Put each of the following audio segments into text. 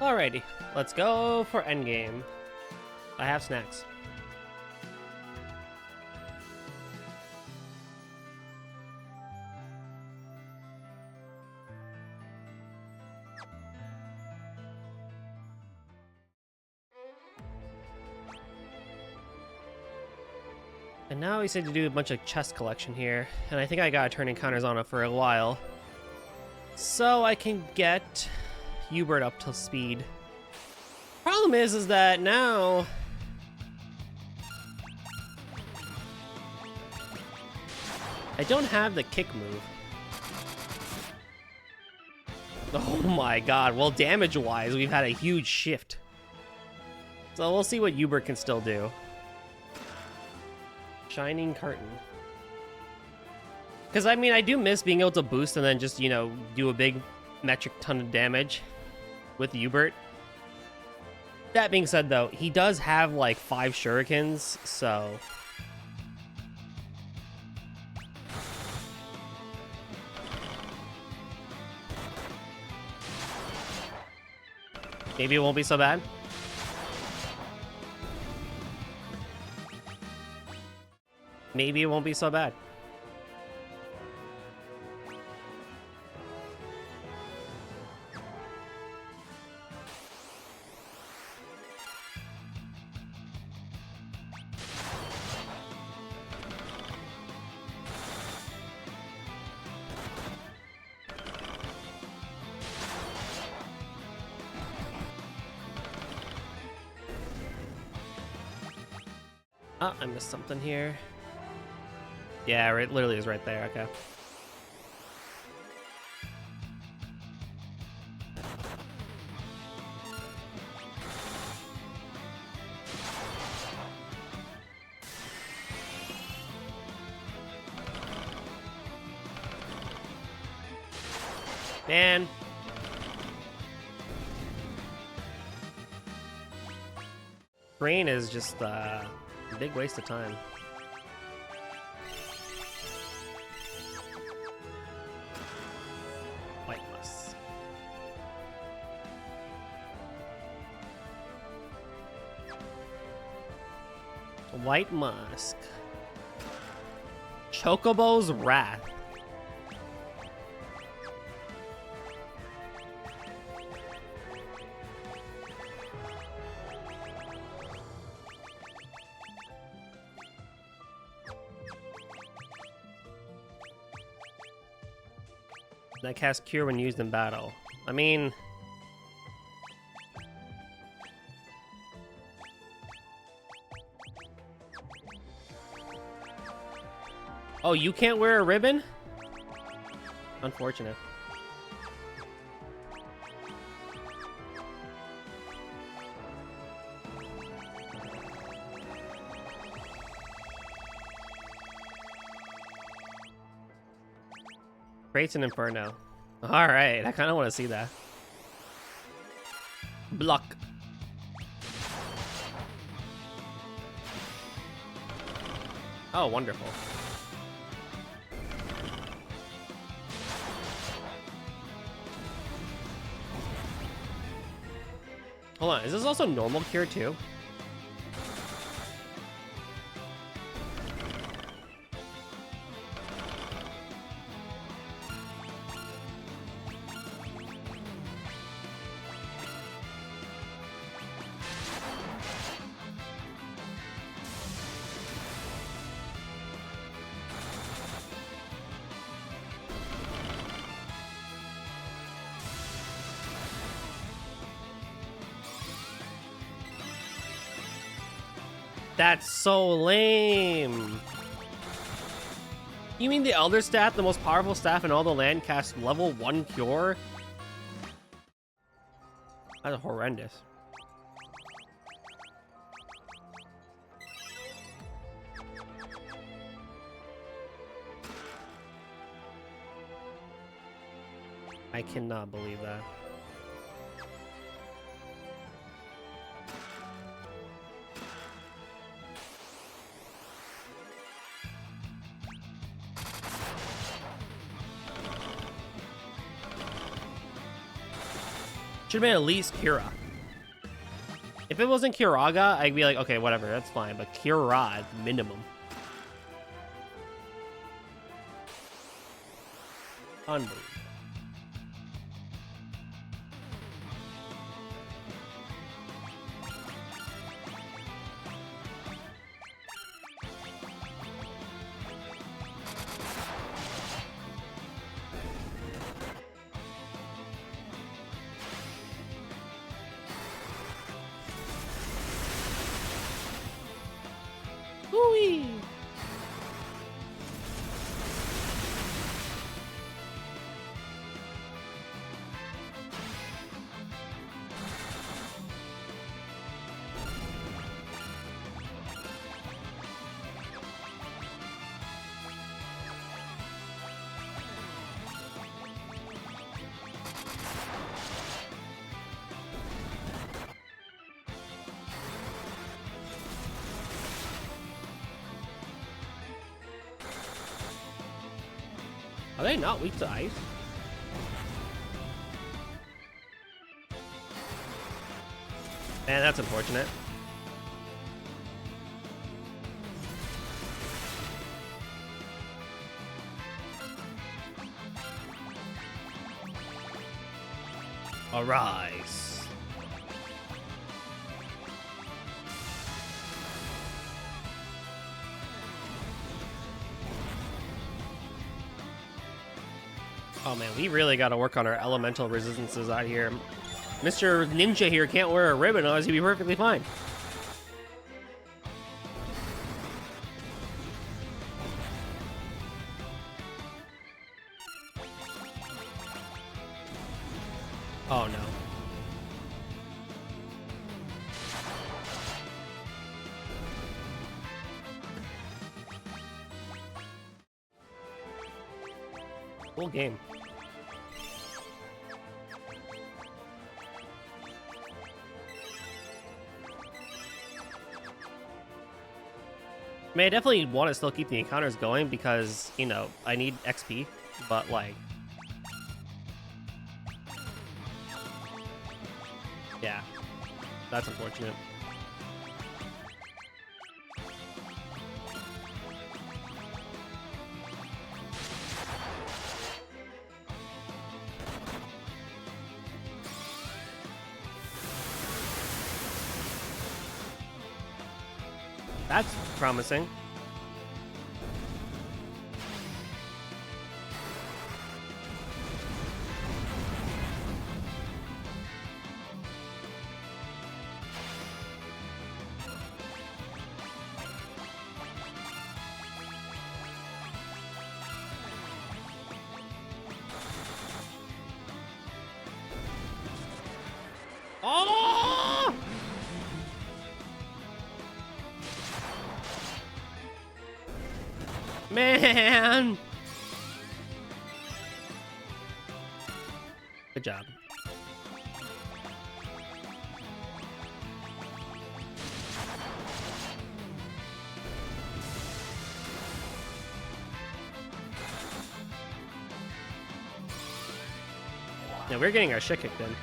Alrighty, let's go for endgame. I have snacks. And now we said to do a bunch of chest collection here, and I think I gotta turn encounters on it for a while, so I can get Hubert up to speed. Problem is that now I don't have the kick move. Oh my god, well damage-wise, we've had a huge shift. So we'll see what Hubert can still do. Shining Curtain. Because, I mean, I do miss being able to boost and then just, you know, do a big metric ton of damage with Hubert. That being said, though, he does have, like, 5 shurikens, so... maybe it won't be so bad. Maybe it won't be so bad. Oh, I missed something here. Yeah, it literally is right there. Okay. Man. Rain is just a big waste of time. White Musk. White Musk. Chocobo's Wrath. That casts Cure when used in battle. I mean... oh, you can't wear a ribbon? Unfortunate. Creates an Inferno. Alright, I kind of want to see that. Block. Oh, wonderful. Hold on, is this also normal cure too? That's so lame. You mean the Elder Staff, the most powerful staff in all the land, casts level 1 cure? That's horrendous. I cannot believe that. Should have been at least Kira. If it wasn't Kiraga, I'd be like, okay, whatever, that's fine. But Kira, at minimum. Unbelievable. Whoo-wee. Are they not weak to ice? Man, that's unfortunate. Arise. Oh man, we really got to work on our elemental resistances out here. Mr. Ninja here can't wear a ribbon, otherwise he'd be perfectly fine. Oh no. Full game. I mean, I definitely want to still keep the encounters going because, you know, I need XP, but like... yeah, that's unfortunate. That's promising. Oh! Man! Good job. Yeah, we're getting our shit kicked in.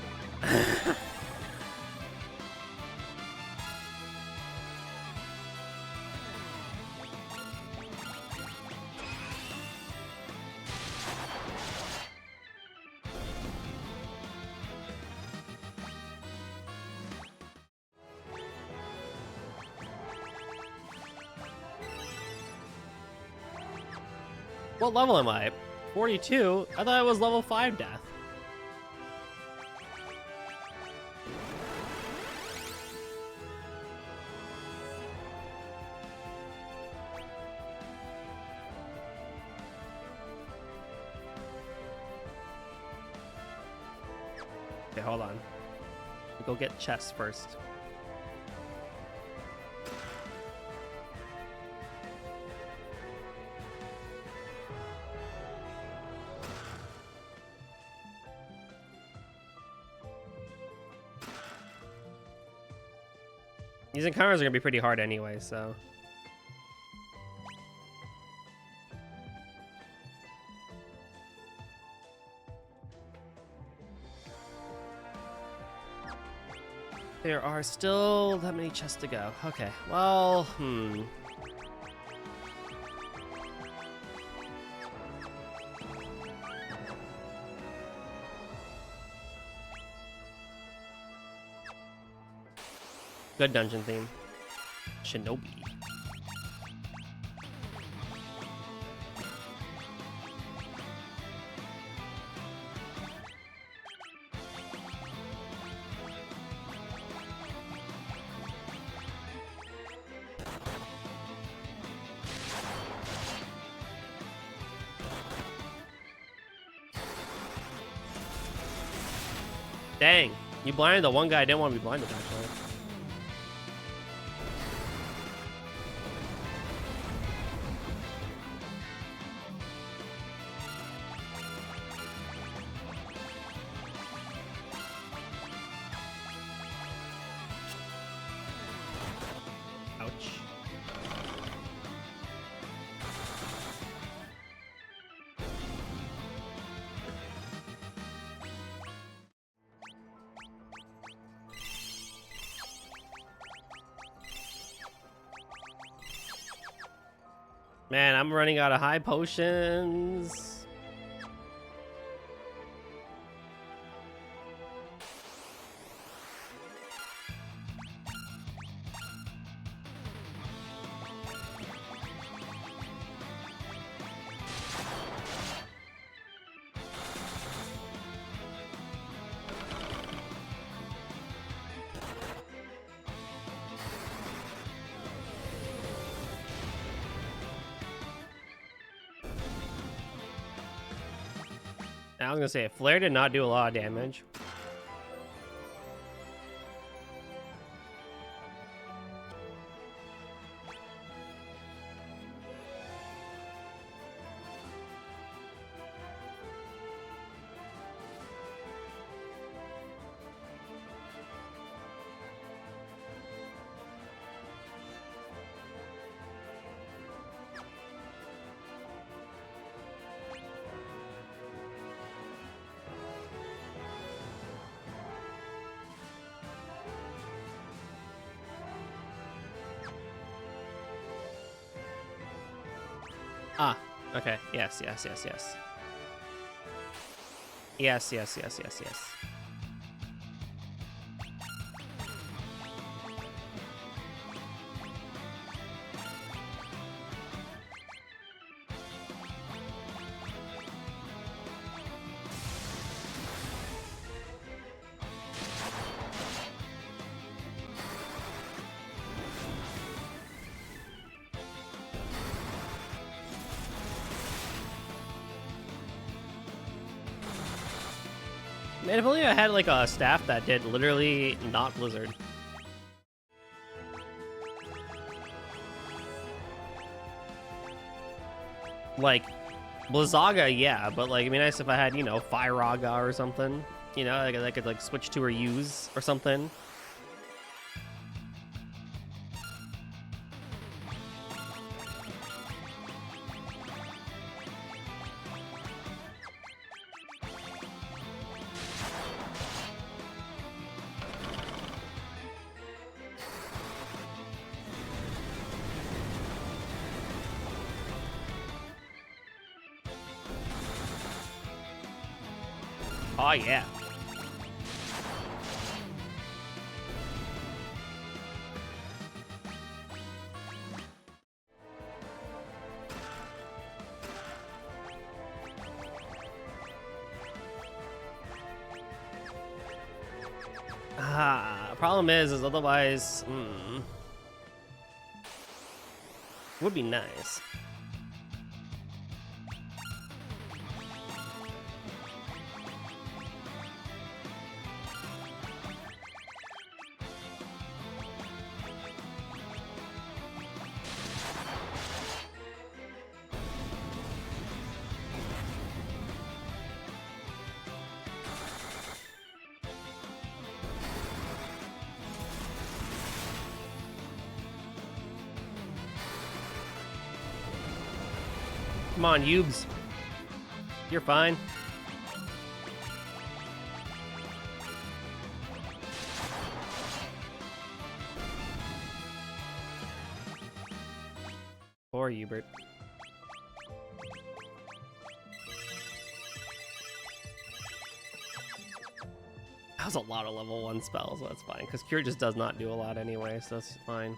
What level am I? 42? I thought it was level 5 death. Okay, hold on. Go get chests first. These encounters are gonna be pretty hard anyway, so. There are still that many chests to go. Okay, well, good dungeon theme. Shinobi. Dang, you blinded the one guy I didn't want to be blinded, actually. Ouch. Man, I'm running out of high potions. I was gonna say, Flare did not do a lot of damage. Ah, okay. Yes, yes, yes, yes. Yes, yes, yes, yes, yes. Man, if only I had like a staff that did literally not Blizzard. Like, Blizzaga, yeah, but like, it'd be nice if I had, you know, Firaga or something. You know, like, I could like switch to or use or something. Oh, yeah. Problem is otherwise, would be nice. Come on, Yubes. You're fine. Poor Hubert. That was a lot of level 1 spells, so that's fine. Because Cure just does not do a lot anyway, so that's fine.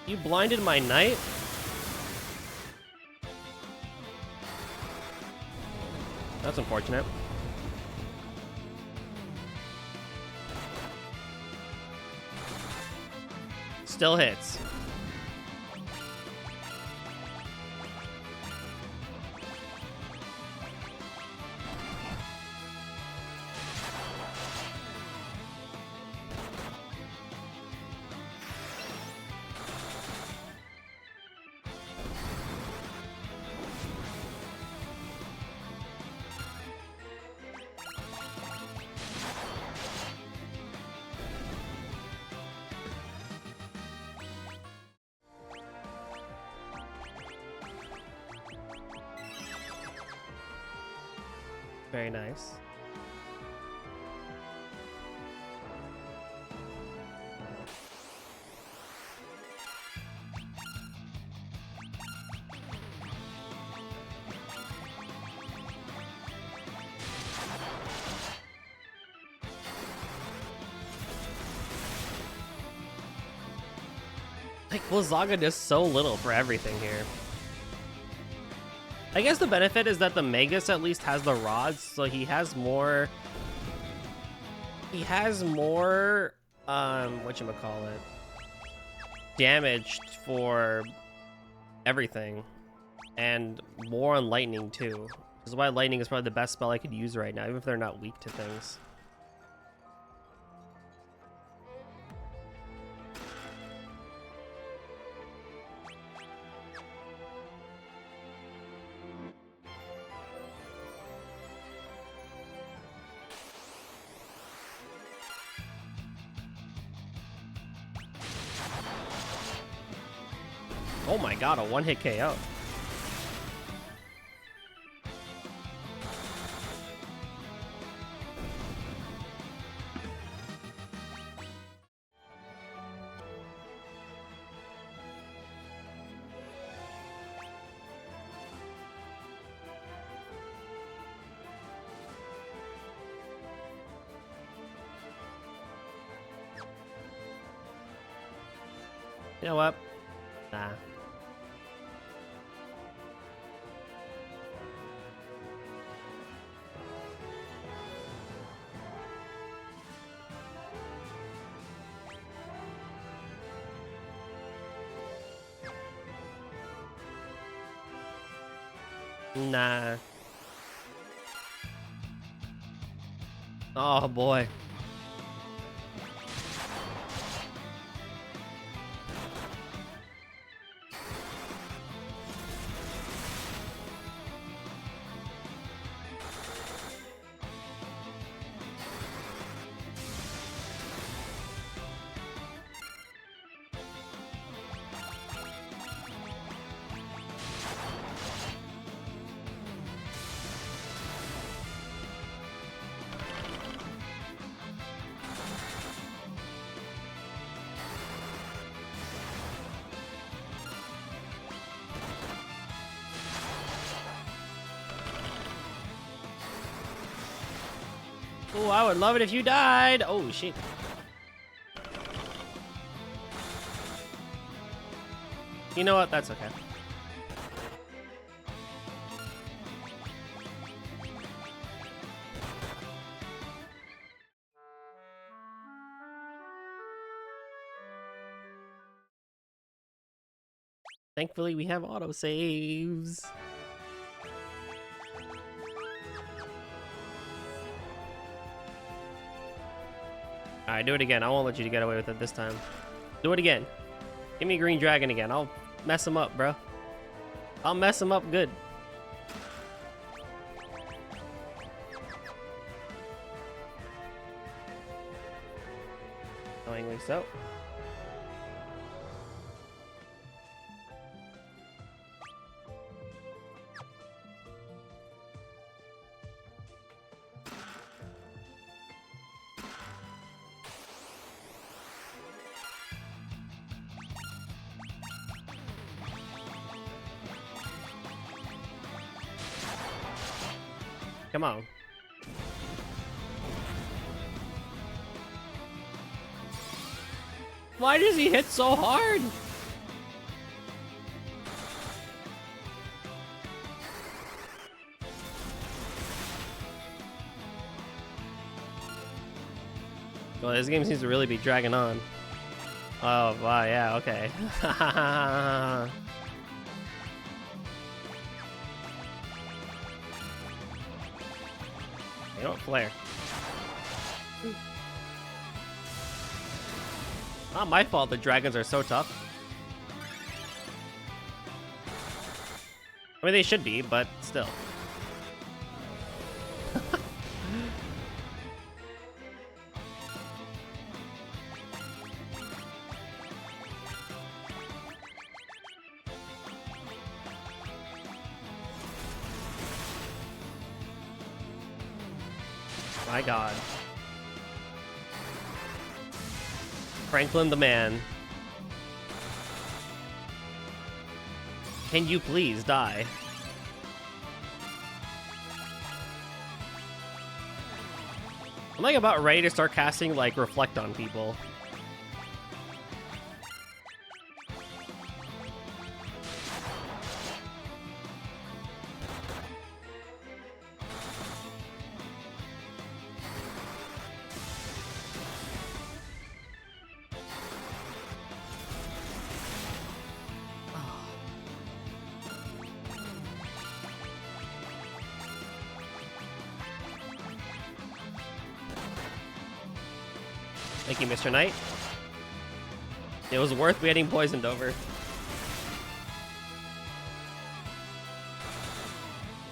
You blinded my knight? That's unfortunate. Still hits. Very nice. Like, Blizzaga does so little for everything here. I guess the benefit is that the Magus at least has the rods, so he has more... whatchamacallit, damage for everything. And more on lightning, too. Which is why lightning is probably the best spell I could use right now, even if they're not weak to things. Oh my god, a one-hit KO. You know what? Nah. Nah. Oh boy. Oh, I would love it if you died. Oh, shit. You know what? That's okay. Thankfully, we have autosaves. Alright, do it again. I won't let you get away with it this time. Do it again. Give me a green dragon again. I'll mess him up, bro. I'll mess him up good. Annoyingly so. Come on. Why does he hit so hard? Well, this game seems to really be dragging on. Oh, wow, yeah, okay. You know what, flare. Not my fault the dragons are so tough. I mean, they should be, but still. My God. Franklin the man. Can you please die? I'm like about ready to start casting like Reflect on people. Thank you, Mr. Knight. It was worth getting poisoned over.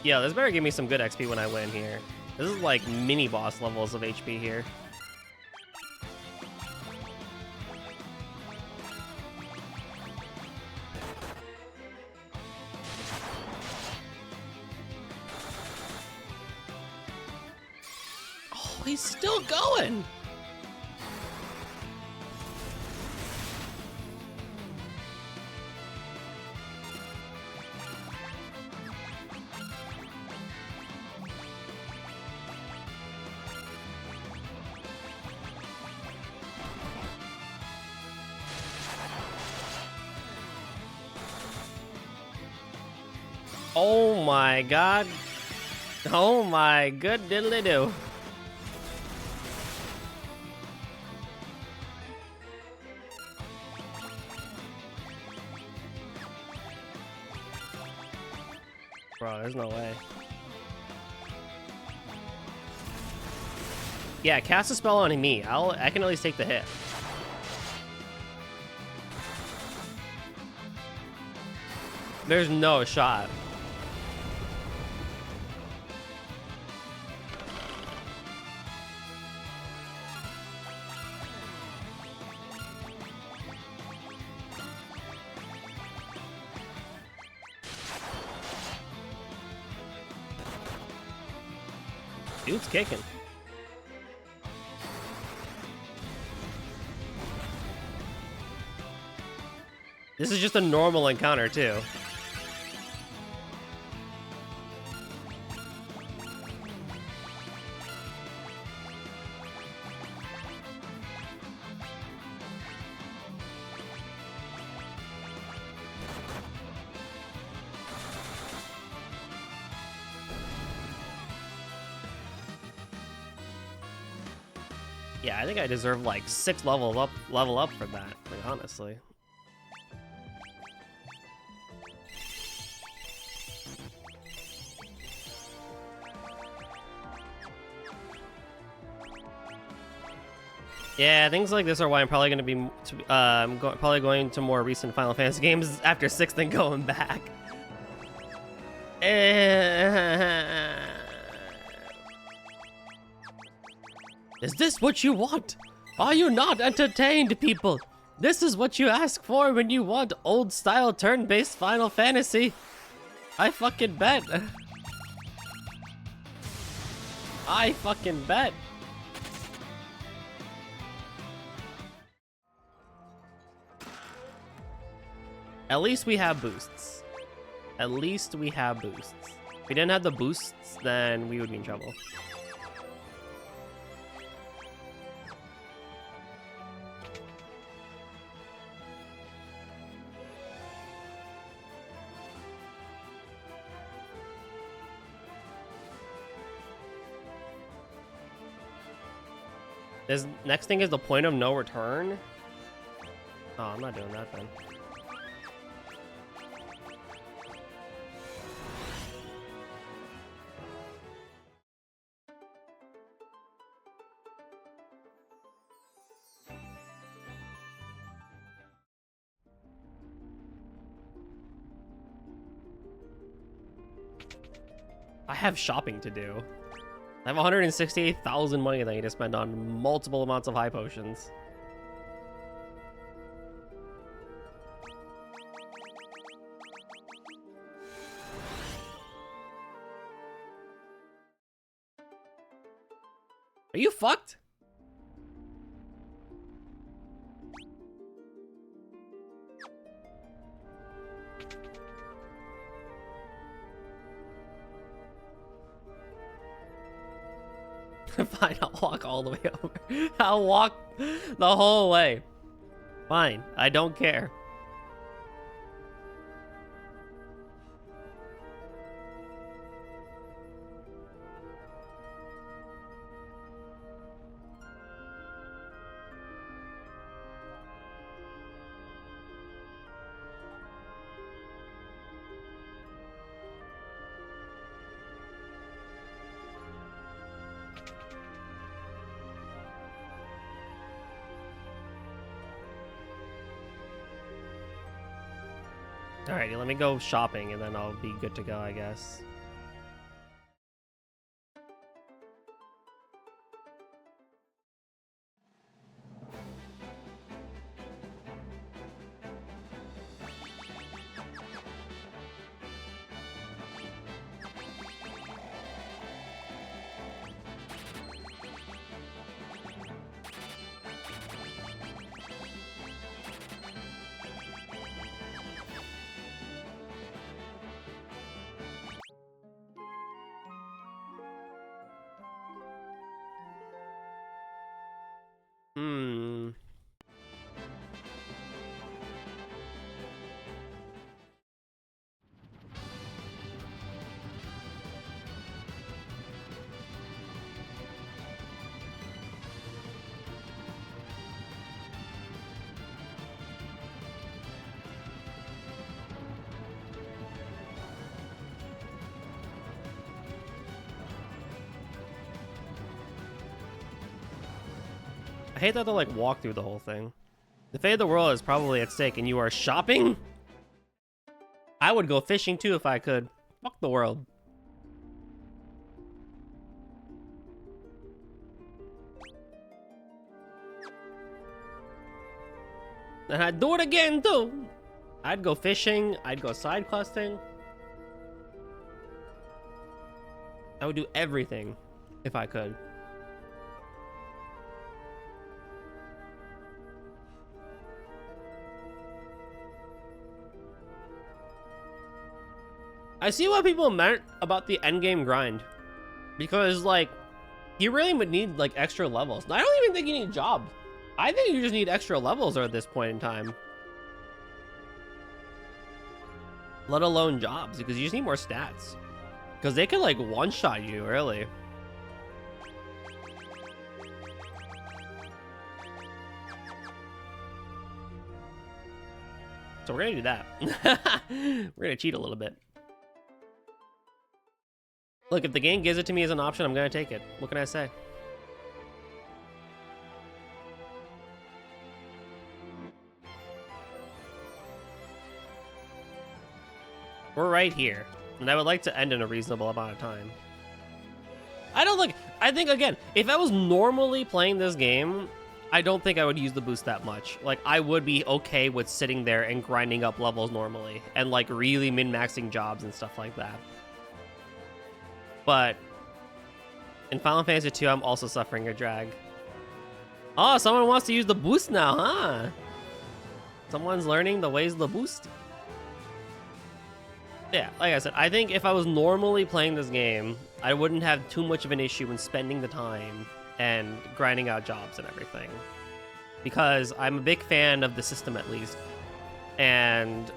Yeah, this better give me some good XP when I win here. This is like mini boss levels of HP here. Oh, he's still going! Oh my God. Oh my good diddly do. Bro, there's no way. Yeah, cast a spell on me. I can at least take the hit. There's no shot. Dude's kicking. This is just a normal encounter, too. Yeah, I think I deserve like 6 level up for that, like, honestly. Yeah, things like this are why I'm probably going to be probably going to more recent Final Fantasy games after 6th and going back. Is this what you want? Are you not entertained, people? This is what you ask for when you want old-style turn-based Final Fantasy. I fucking bet. I fucking bet. At least we have boosts. At least we have boosts. If we didn't have the boosts, then we would be in trouble. This next thing is the point of no return. Oh, I'm not doing that then. I have shopping to do. I have 168,000 money that I need to spend on multiple amounts of high potions. Are you fucked? Fine, I'll walk all the way over. I'll walk the whole way. Fine, I don't care. Alrighty, let me go shopping and then I'll be good to go, I guess. I hate that they'll like walk through the whole thing. The fate of the world is probably at stake and you are shopping? I would go fishing too if I could. Fuck the world. And I'd do it again too. I'd go fishing, I'd go side questing. I would do everything if I could. I see what people meant about the endgame grind. Because, like, you really would need, like, extra levels. I don't even think you need jobs. I think you just need extra levels at this point in time. Let alone jobs, because you just need more stats. Because they can, like, one-shot you early. So we're gonna do that. We're gonna cheat a little bit. Look, if the game gives it to me as an option, I'm gonna take it. What can I say? We're right here, and I would like to end in a reasonable amount of time. I think, again, if I was normally playing this game, I don't think I would use the boost that much. Like, I would be okay with sitting there and grinding up levels normally and like really min-maxing jobs and stuff like that. But in Final Fantasy 2, I'm also suffering a drag. Oh, someone wants to use the boost now, huh? Someone's learning the ways of the boost. Yeah, like I said, I think if I was normally playing this game, I wouldn't have too much of an issue in spending the time and grinding out jobs and everything. Because I'm a big fan of the system, at least. And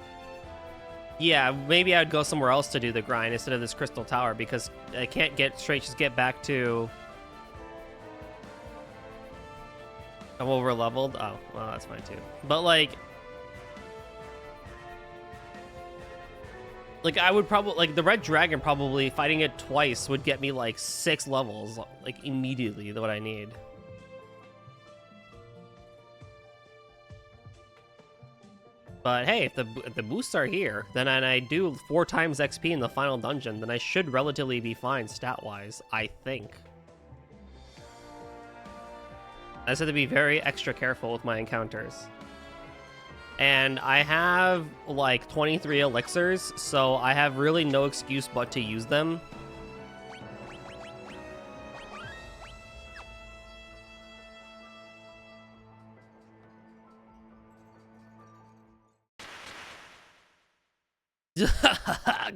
yeah, maybe I'd go somewhere else to do the grind instead of this Crystal Tower, because I can't just get back to... I'm over leveled? Oh, well, that's fine too. But like I would probably, like, the Red Dragon, probably fighting it twice would get me like 6 levels, like, immediately, what I need. But hey, if the boosts are here, then and I do 4 times XP in the final dungeon, then I should relatively be fine stat-wise, I think. I just have to be very extra careful with my encounters. And I have like 23 elixirs, so I have really no excuse but to use them.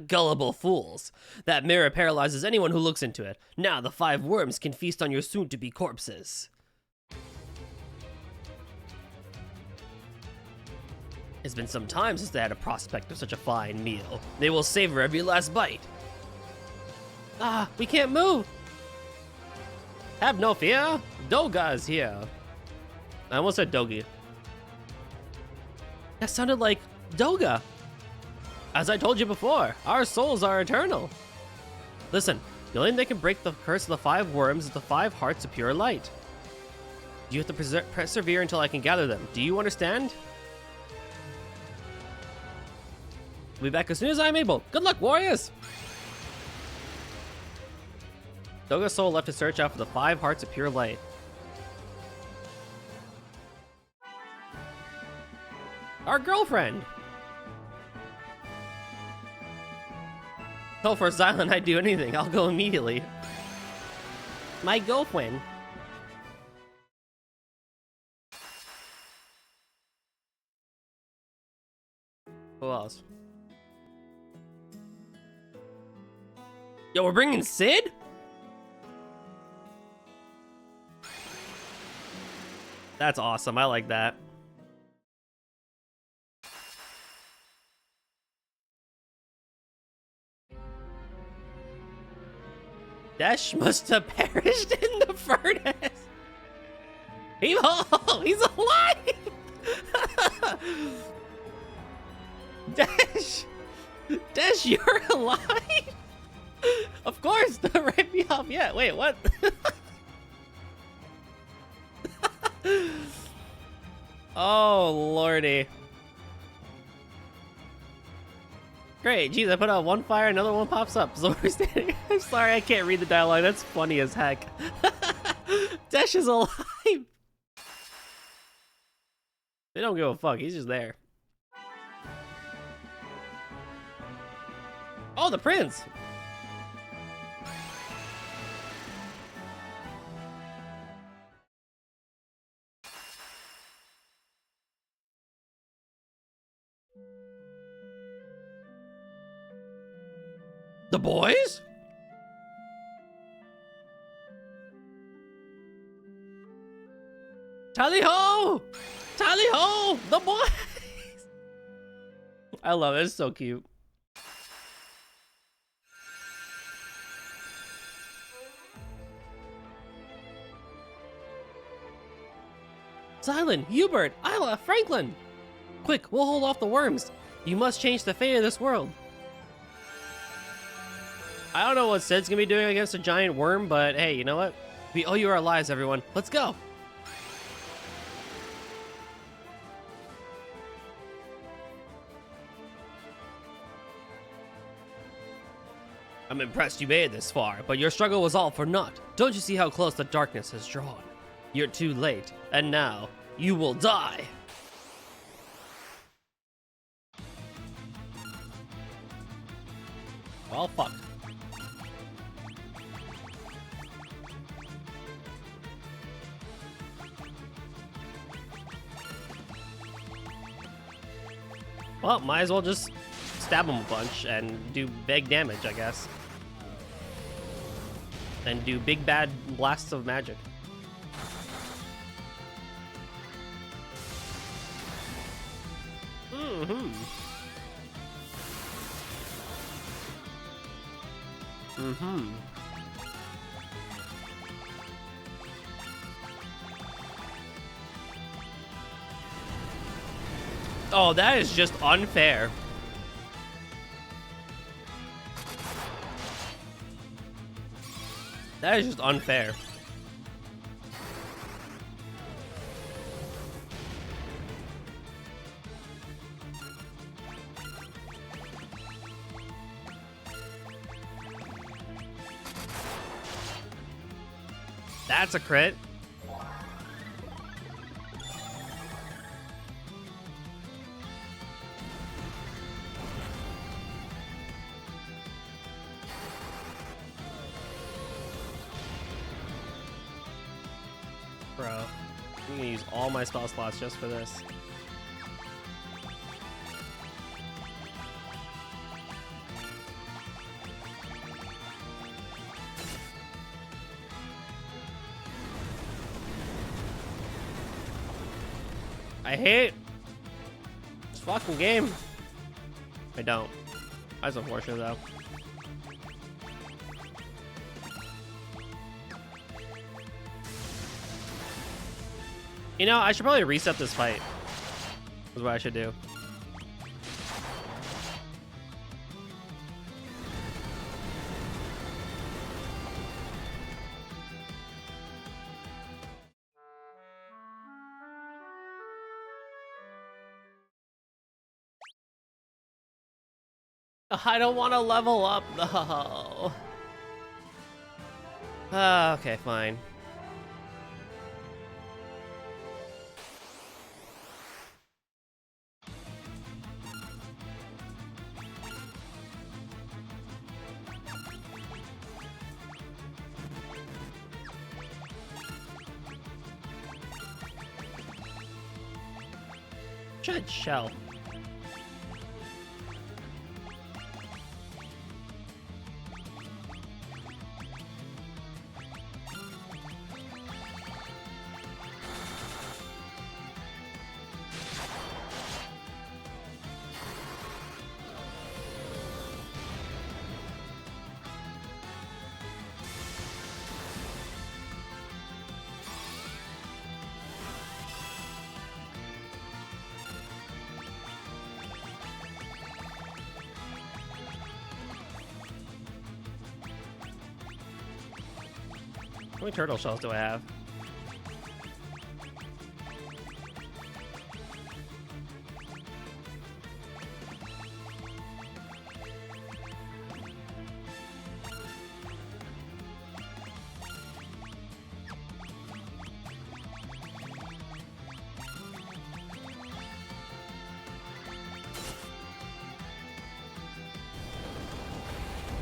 Gullible fools. That mirror paralyzes anyone who looks into it. Now the 5 worms can feast on your soon-to-be corpses. It's been some time since they had a prospect of such a fine meal. They will savor every last bite. Ah, we can't move. Have no fear. Doga's here. I almost said Dogi. That sounded like Doga. As I told you before, our souls are eternal. Listen, the only thing that can break the curse of the 5 worms is the 5 hearts of pure light. You have to persevere until I can gather them. Do you understand? I'll be back as soon as I'm able. Good luck, warriors! Doga's soul left to search out for the 5 hearts of pure light. Our girlfriend! Tell for Xylan I'd do anything. I'll go immediately. My girlfriend. Who else? Yo, we're bringing Sid? That's awesome. I like that. Desh must have perished in the furnace. He's alive! Desh, you're alive? Of course, don't write me off yet. Wait, what? Oh, lordy. Great, geez, I put out one fire, another one pops up. So we're standing. I'm sorry, I can't read the dialogue. That's funny as heck. Desh is alive. They don't give a fuck. He's just there. Oh, the prince. The boys? Tally ho! Tally ho! The boys! I love it. It's so cute. Xylan, Hubert, Isla, Franklin! Quick, we'll hold off the worms. You must change the fate of this world. I don't know what Sid's gonna be doing against a giant worm, but hey, you know what? We owe you our lives, everyone. Let's go! I'm impressed you made it this far, but your struggle was all for naught. Don't you see how close the darkness has drawn? You're too late, and now you will die. Well, fuck. Well, might as well just stab him a bunch and do big damage, I guess. And do big bad blasts of magic. Mm-hmm. Mm-hmm. Oh, that is just unfair. That is just unfair. That's a crit. Bro, I'm gonna use all my spell slots just for this. I hate this fucking game. I don't. That's unfortunate though. You know, I should probably reset this fight. Is what I should do. I don't want to level up though. Okay, fine. Should shell. How many turtle shells do I have?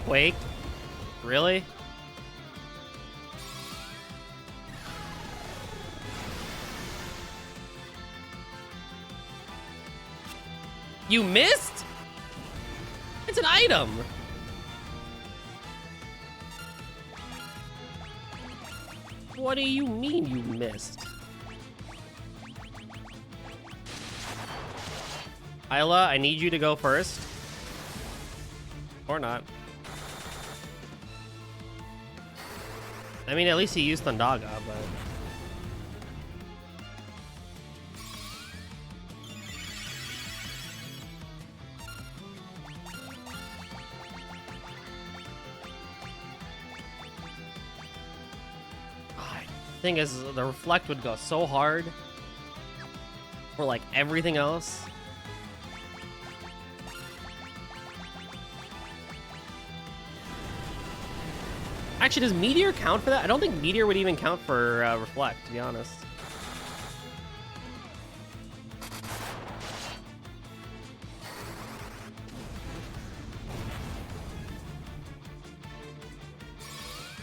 Wake? Really? You missed? It's an item. What do you mean you missed? Isla, I need you to go first. Or not. I mean, at least he used Thundaga, but... thing is, the reflect would go so hard for like everything else. Actually, does Meteor count for that? I don't think Meteor would even count for Reflect, to be honest.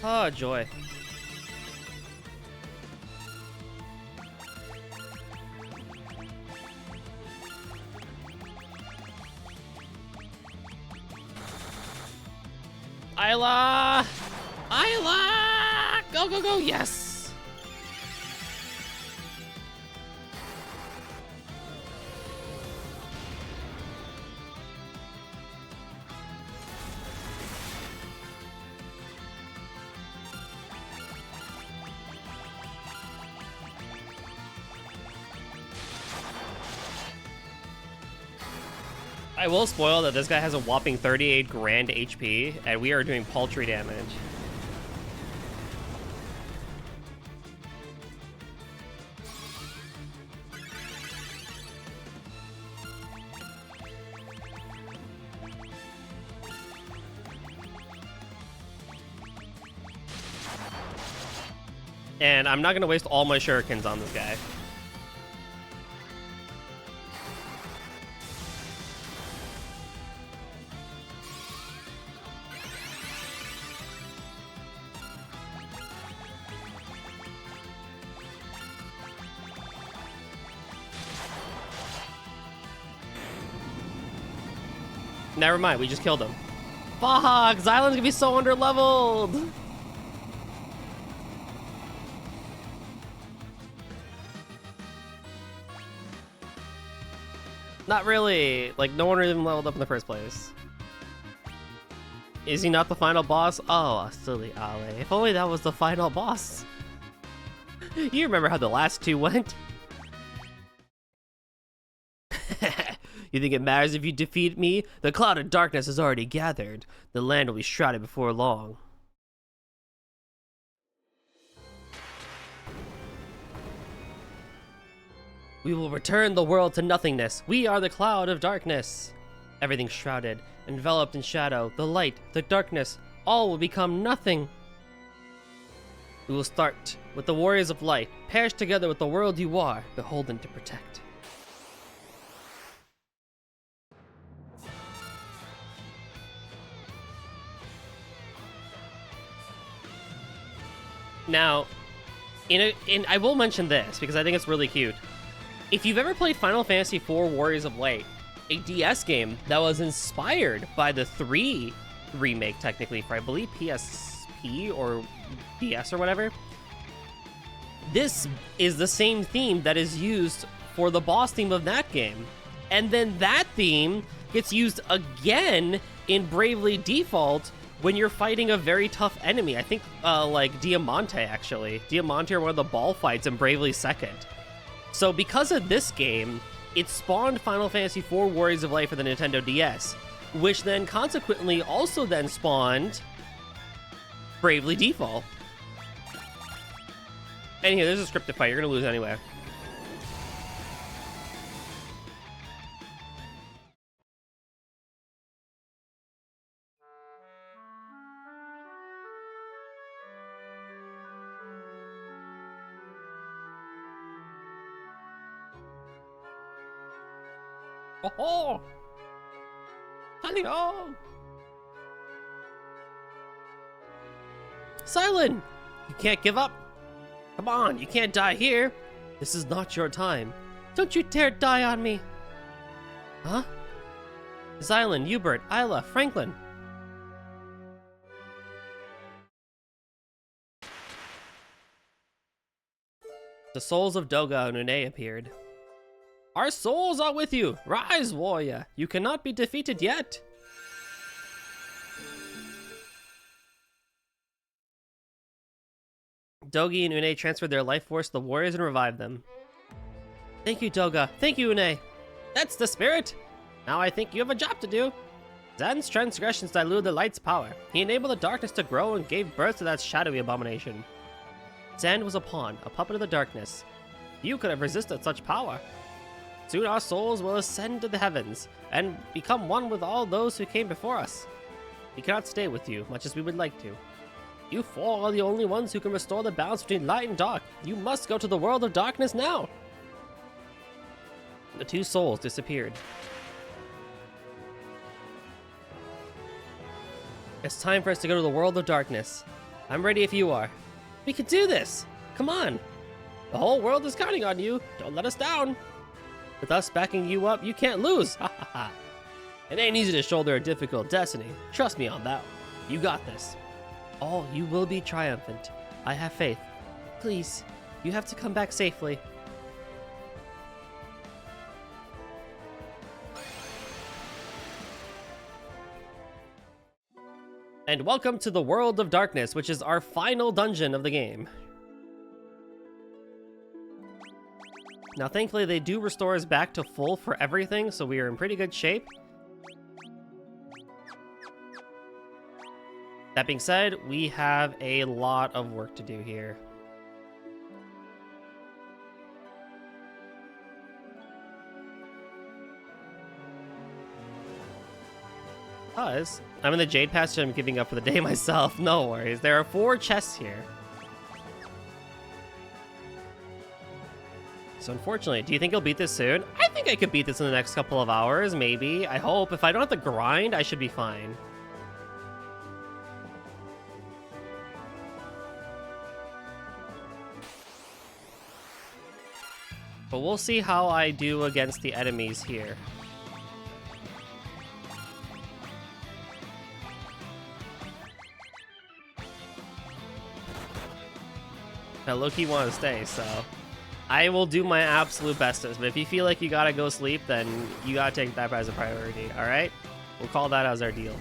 Oh, joy. Isla! Isla! Go, go, go! Yes! I will spoil that this guy has a whopping 38 grand HP, and we are doing paltry damage. And I'm not going to waste all my shurikens on this guy. Never mind, we just killed him. Fuck, Xylan's gonna be so underleveled. Not really. Like, no one even leveled up in the first place. Is he not the final boss? Oh, silly Ale. If only that was the final boss. You remember how the last two went? You think it matters if you defeat me? The cloud of darkness has already gathered. The land will be shrouded before long. We will return the world to nothingness. We are the cloud of darkness. Everything shrouded, enveloped in shadow, the light, the darkness, all will become nothing. We will start with the warriors of light, perish together with the world you are, beholden to protect. Now, I will mention this because I think it's really cute. If you've ever played Final Fantasy IV Warriors of Light, a DS game that was inspired by the 3 remake, technically, for I believe PSP or DS or whatever, this is the same theme that is used for the boss theme of that game. And then that theme gets used again in Bravely Default when you're fighting a very tough enemy. I think like Diamante, actually. Diamante are one of the ball fights in Bravely Second. So because of this game, it spawned Final Fantasy IV Warriors of Light for the Nintendo DS, which then consequently also then spawned Bravely Default. And here, there's a scripted fight. You're gonna lose anyway. Oh! Honey, oh! Xylan! You can't give up! Come on, you can't die here! This is not your time. Don't you dare die on me! Huh? Xylan, Hubert, Isla, Franklin. The souls of Doga and Une appeared. Our souls are with you! Rise, warrior! You cannot be defeated yet! Dogi and Une transferred their life force to the warriors and revived them. Thank you, Doga. Thank you, Une. That's the spirit! Now I think you have a job to do. Zan's transgressions diluted the light's power. He enabled the darkness to grow and gave birth to that shadowy abomination. Zan was a pawn, a puppet of the darkness. You could have resisted such power. Soon our souls will ascend to the heavens and become one with all those who came before us. We cannot stay with you, much as we would like to. You four are the only ones who can restore the balance between light and dark. You must go to the world of darkness now. The two souls disappeared. It's time for us to go to the world of darkness. I'm ready if you are. We can do this! Come on! The whole world is counting on you. Don't let us down. With us backing you up, you can't lose. Ha ha ha. It ain't easy to shoulder a difficult destiny. Trust me on that one. You got this. Oh, you will be triumphant. I have faith. Please, you have to come back safely. And welcome to the World of Darkness, which is our final dungeon of the game. Now, thankfully, they do restore us back to full for everything, so we are in pretty good shape. That being said, we have a lot of work to do here. Because I'm in the Jade Passage, I'm giving up for the day myself. No worries. There are 4 chests here. So unfortunately, do you think you'll beat this soon? I think I could beat this in the next couple of hours, maybe. I hope. If I don't have to grind, I should be fine. But we'll see how I do against the enemies here. I low-key want to stay, so I will do my absolute bestest. But if you feel like you gotta go sleep, then you gotta take that as a priority, alright? We'll call that as our deal.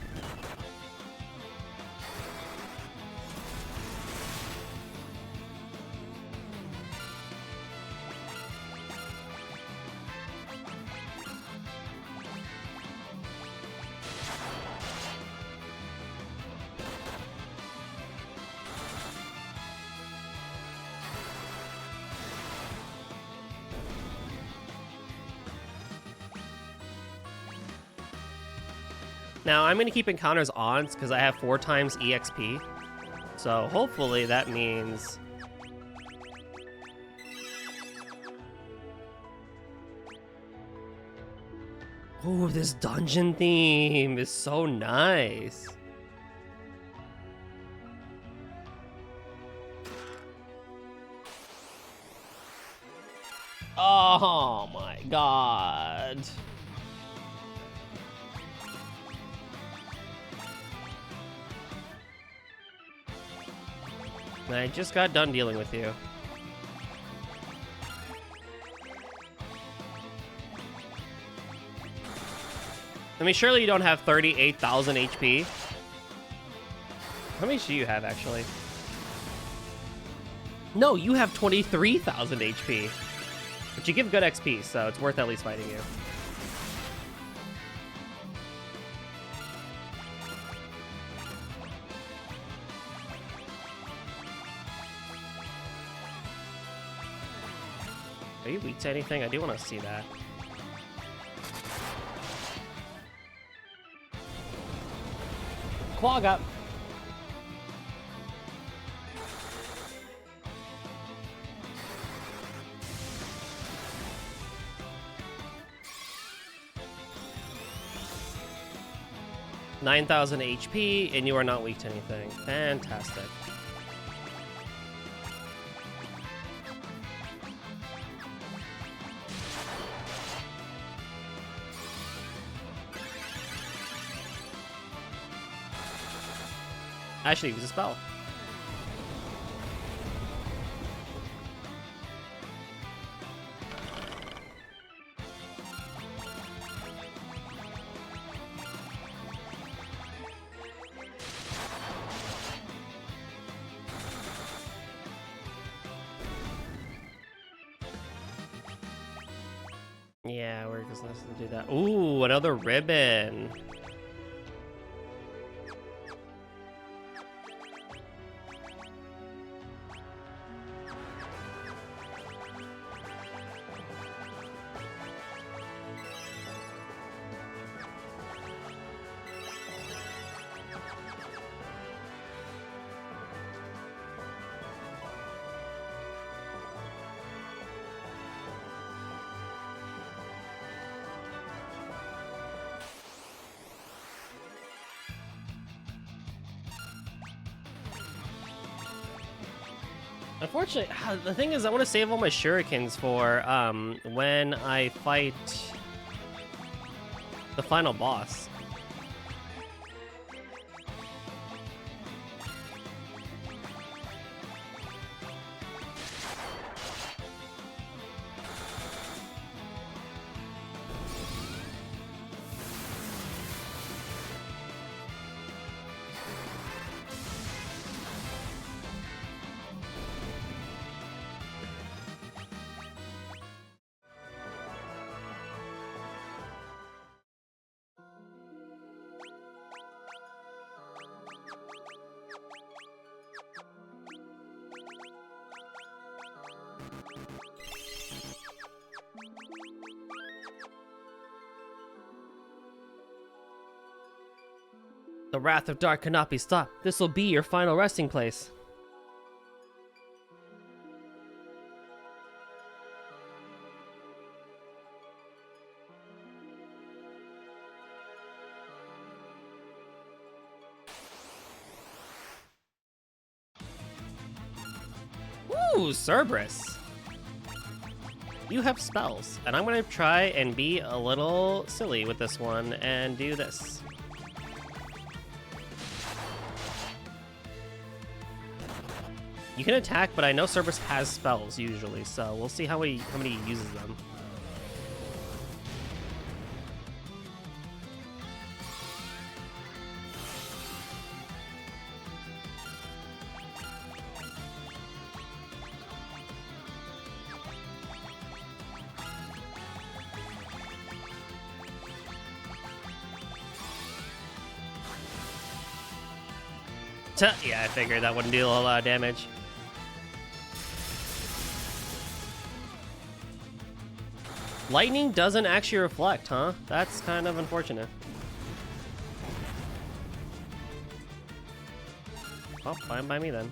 Now, I'm going to keep encounters on because I have 4 times EXP. So hopefully that means... Oh, this dungeon theme is so nice. Oh my god. I just got done dealing with you. I mean, surely you don't have 38,000 HP. How many do you have, actually? No, you have 23,000 HP. But you give good XP, so it's worth at least fighting you. Are you weak to anything? I do want to see that. Clog up. $9,000 HP, and you are not weak to anything. Fantastic. Actually, use a spell. Yeah, we're just nice to do that. Ooh, another ribbon. Unfortunately, the thing is, I want to save all my shurikens for when I fight the final boss. The Wrath of Dark cannot be stopped. This will be your final resting place. Ooh, Cerberus. You have spells, and I'm gonna try and be a little silly with this one and do this. You can attack, but I know Cerberus has spells usually, so we'll see how many he uses them. Yeah, I figured that wouldn't deal a lot of damage. Lightning doesn't actually reflect, huh? That's kind of unfortunate. Oh, fine by me then.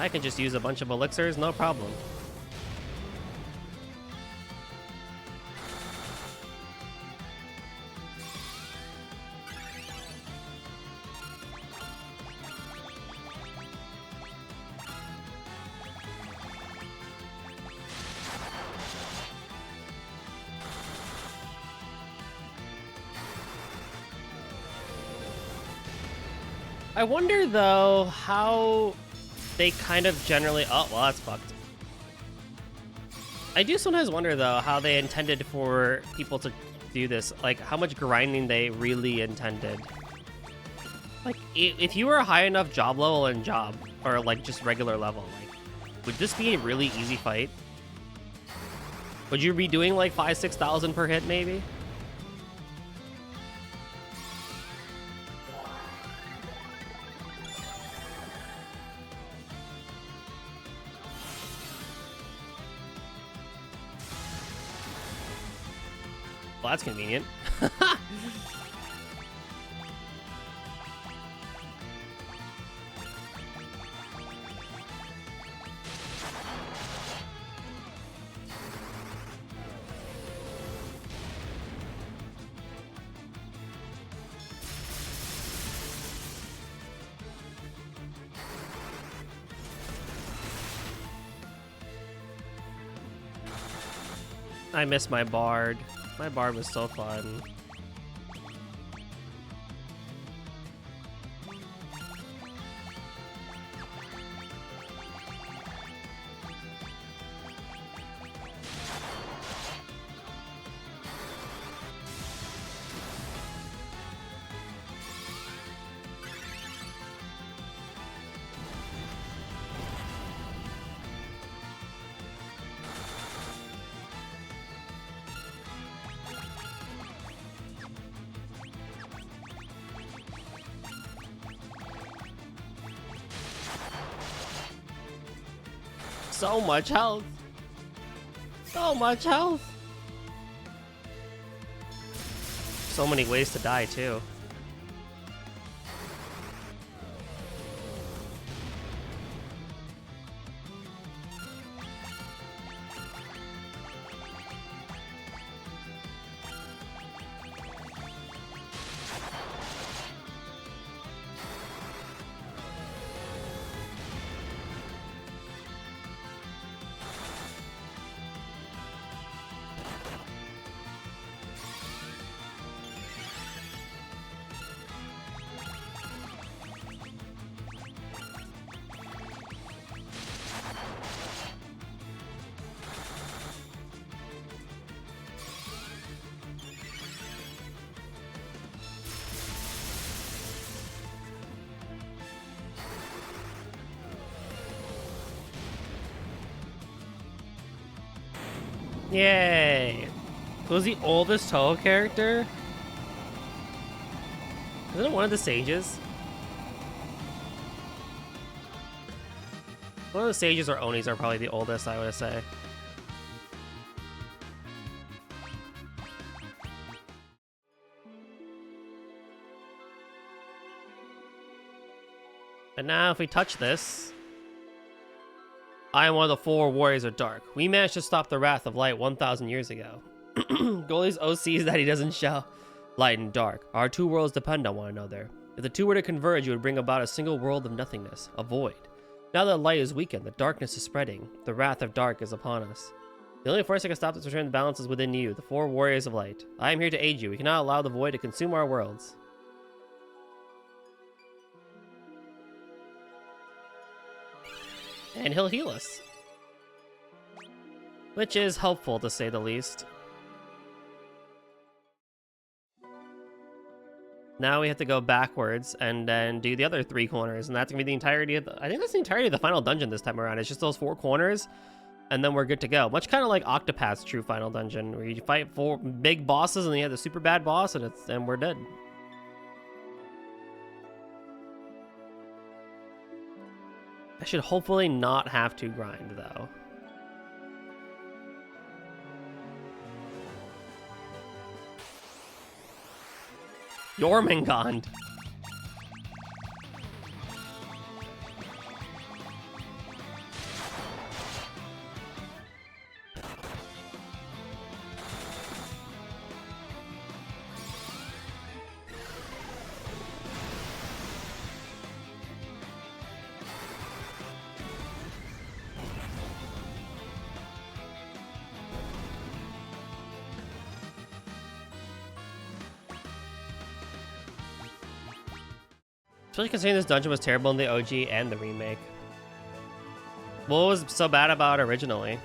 I can just use a bunch of elixirs, no problem. I wonder, though, how they kind of generally... Oh, well, that's fucked. I do sometimes wonder, though, how they intended for people to do this. Like, how much grinding they really intended. Like, if you were a high enough job level in job, or, like, just regular level, like, would this be a really easy fight? Would you be doing, like, 5,000-6,000 per hit, maybe? Well, that's convenient. I miss my bard. My bard was so fun. So much health. So much health. So many ways to die, too. Yay! Who's the oldest Toho character? Isn't it one of the sages? One of the sages or Onis are probably the oldest, I would say. And now if we touch this, I am one of the 4 warriors of dark. We managed to stop the wrath of light 1,000 years ago. Goldie's OC is that he doesn't show light and dark. Our 2 worlds depend on one another. If the 2 were to converge, it would bring about a single world of nothingness, a void. Now that light is weakened, the darkness is spreading. The wrath of dark is upon us. The only force that can stop this return to balance is within you, the 4 warriors of light. I am here to aid you. We cannot allow the void to consume our worlds. And he'll heal us. Which is helpful, to say the least. Now we have to go backwards and then do the other 3 corners, and that's gonna be the entirety of the, I think that's the entirety of the final dungeon this time around. It's just those 4 corners, and then we're good to go. Much kind of like Octopath's true final dungeon, where you fight 4 big bosses, and then you have the super bad boss, and we're dead. I should hopefully not have to grind, though. Jormungand. Especially considering this dungeon was terrible in the OG and the remake. What was so bad about it originally?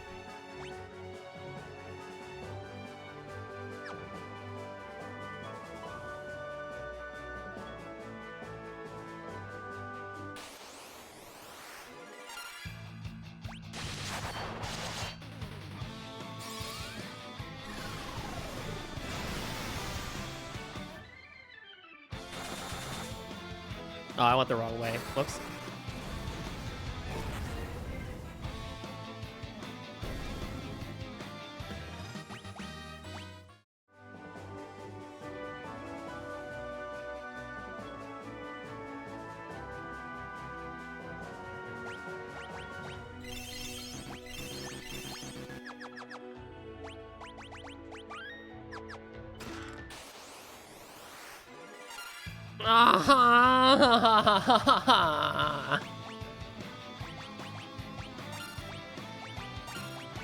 Oh, I went the wrong way. Whoops.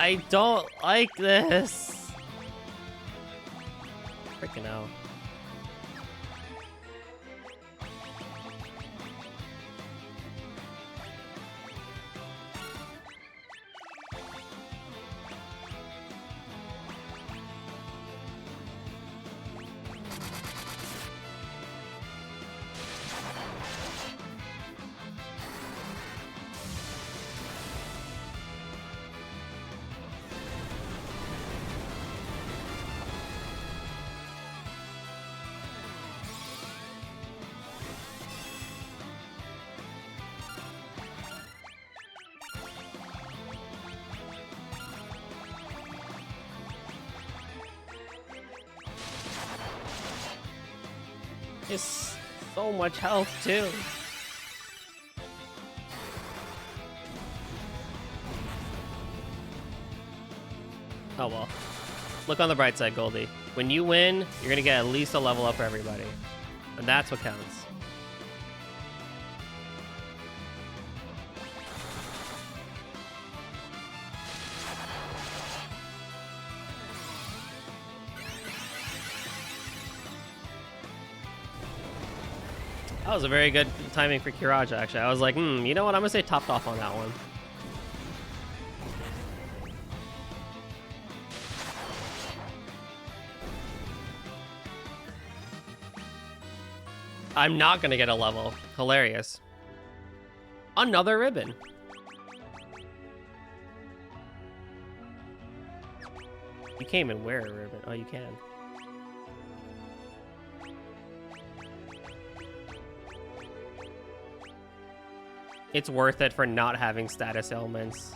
I don't like this. Freaking hell. It's so much health too. Oh well. Look on the bright side, Goldie. When you win, you're gonna get at least a level up for everybody. And that's what counts. That was a very good timing for Kiraja, actually. I was like, you know what? I'm gonna say topped off on that one. I'm not gonna get a level. Hilarious. Another ribbon. You can't even wear a ribbon. Oh, you can. It's worth it for not having status ailments.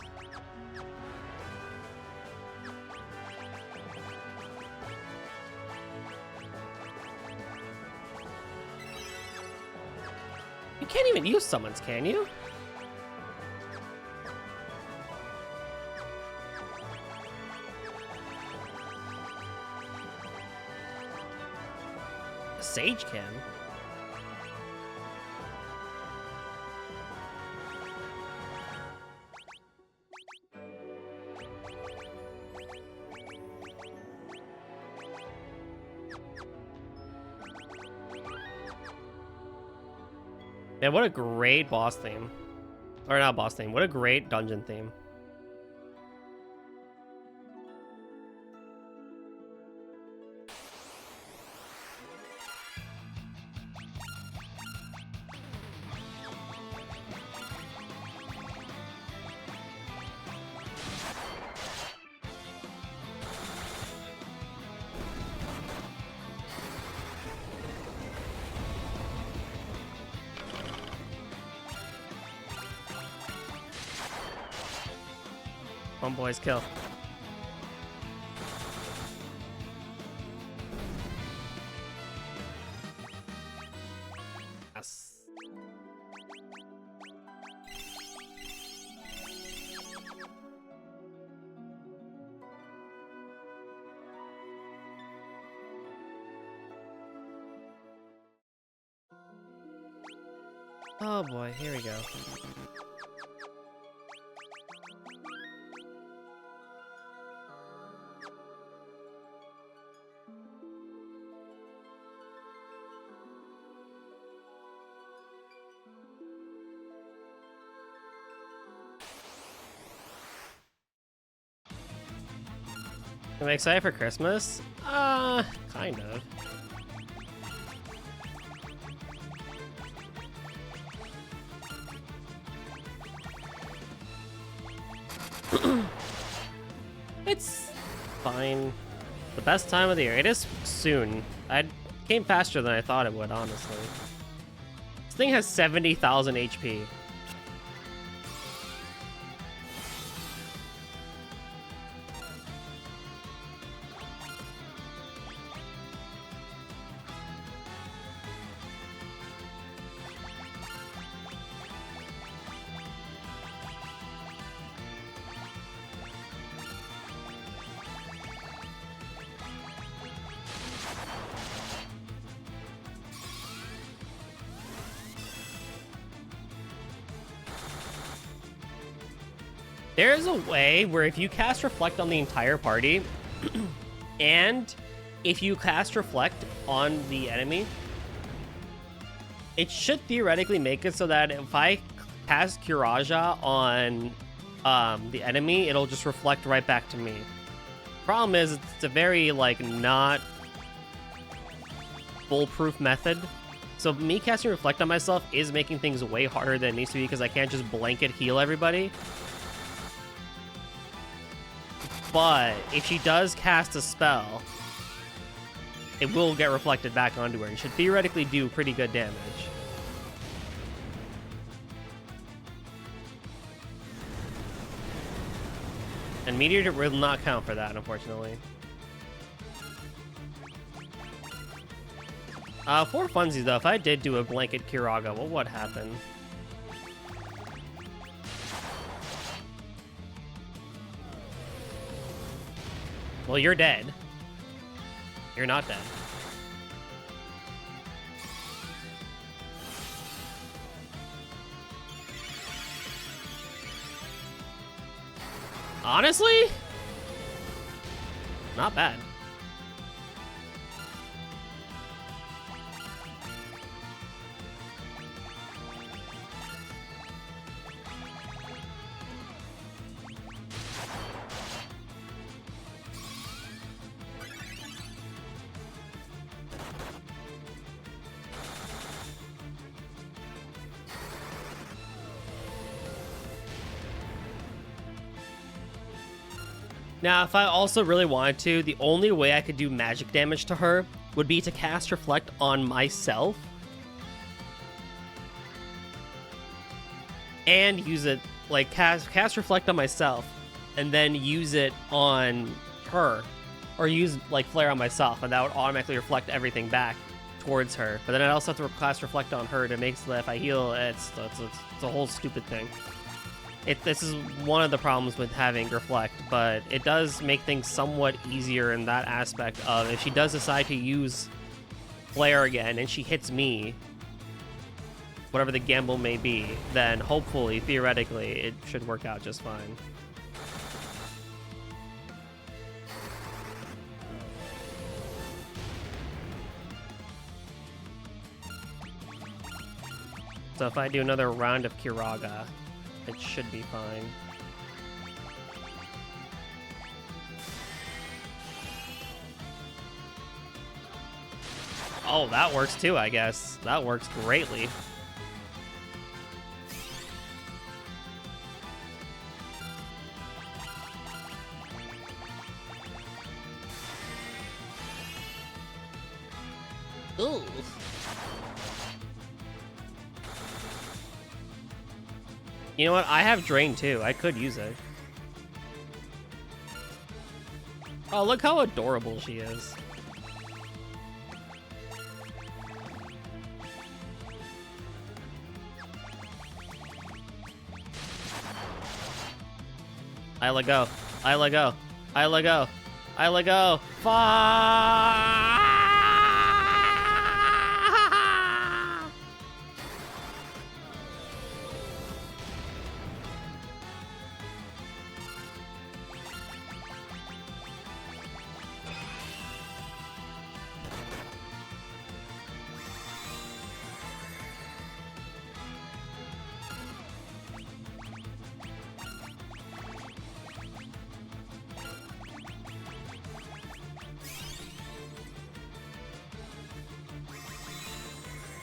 You can't even use summons, can you? Sage can. Man, what a great boss theme. Or not boss theme, what a great dungeon theme. Homeboys kill. Yes. Oh boy, here we go. Am I excited for Christmas? Kind of. It's fine. The best time of the year. It is soon. It came faster than I thought it would, honestly. This thing has 70,000 HP. There is a way where if you cast Reflect on the entire party, and if you cast Reflect on the enemy, it should theoretically make it so that if I cast Kiraja on the enemy, it'll just reflect right back to me. Problem is, it's a very, like, not foolproof method. So me casting Reflect on myself is making things way harder than it needs to be because I can't just blanket heal everybody. But if she does cast a spell, it will get reflected back onto her and should theoretically do pretty good damage. And Meteor will not count for that, unfortunately. For funsies, though, if I did do a blanket Kiraga, what would happen? Well, you're dead. You're not dead. Honestly? Not bad. Now, if I also really wanted to, the only way I could do magic damage to her would be to cast Reflect on myself and use it, like, cast Reflect on myself and then use it on her, or use, like, Flare on myself, and that would automatically reflect everything back towards her. But then I'd also have to cast Reflect on her to make so that if I heal, it's a whole stupid thing. This is one of the problems with having Reflect, but it does make things somewhat easier in that aspect of if she does decide to use Flare again and she hits me, whatever the gamble may be, then hopefully, theoretically, it should work out just fine. So if I do another round of Kiraga, it should be fine. Oh, that works too, I guess. That works greatly. Ooh. You know what? I have Drain too. I could use it. Oh, look how adorable she is. I let go. I let go. I let go. I let go. Fuck!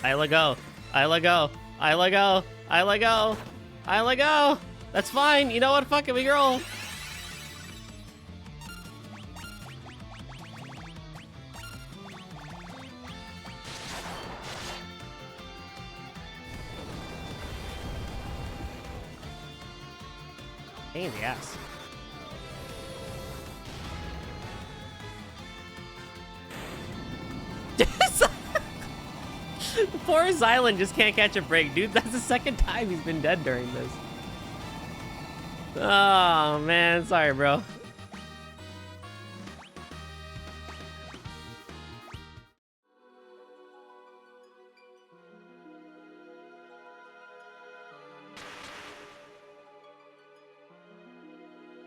I let go. I let go. I let go. I let go. I let go. That's fine. You know what? Fuck it, we girl. Pain in the ass. Poor Xylan just can't catch a break, dude. That's the second time he's been dead during this. Oh, man. Sorry, bro.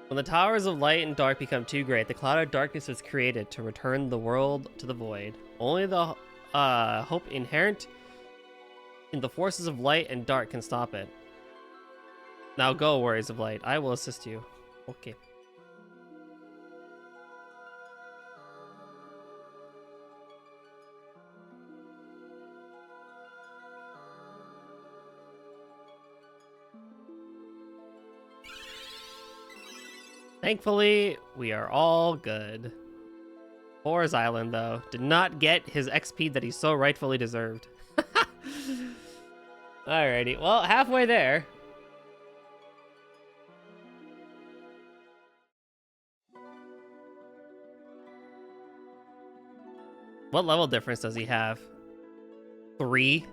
When the towers of light and dark become too great, the cloud of darkness is created to return the world to the void. Only the hope inherent in the forces of light and dark can stop it. Now go, warriors of light. I will assist you. Okay. Thankfully, we are all good. Poor Xylan, though, did not get his XP that he so rightfully deserved. Alrighty, well, halfway there. What level difference does he have? 3?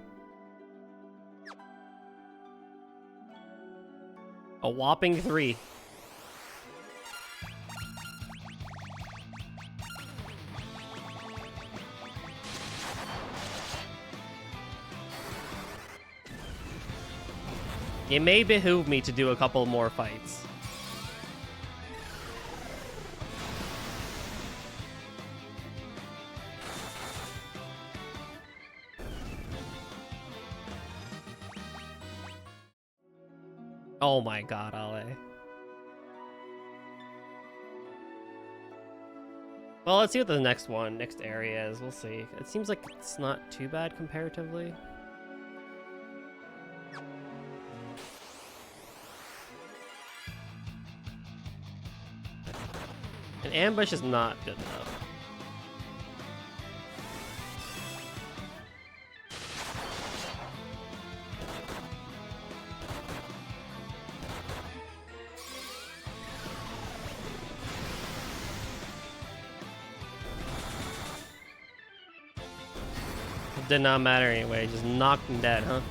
A whopping 3. It may behoove me to do a couple more fights. Oh my god, Ale. Well, let's see what the next area is. We'll see. It seems like it's not too bad comparatively. An ambush is not good enough. It did not matter anyway, just knocked him dead, huh?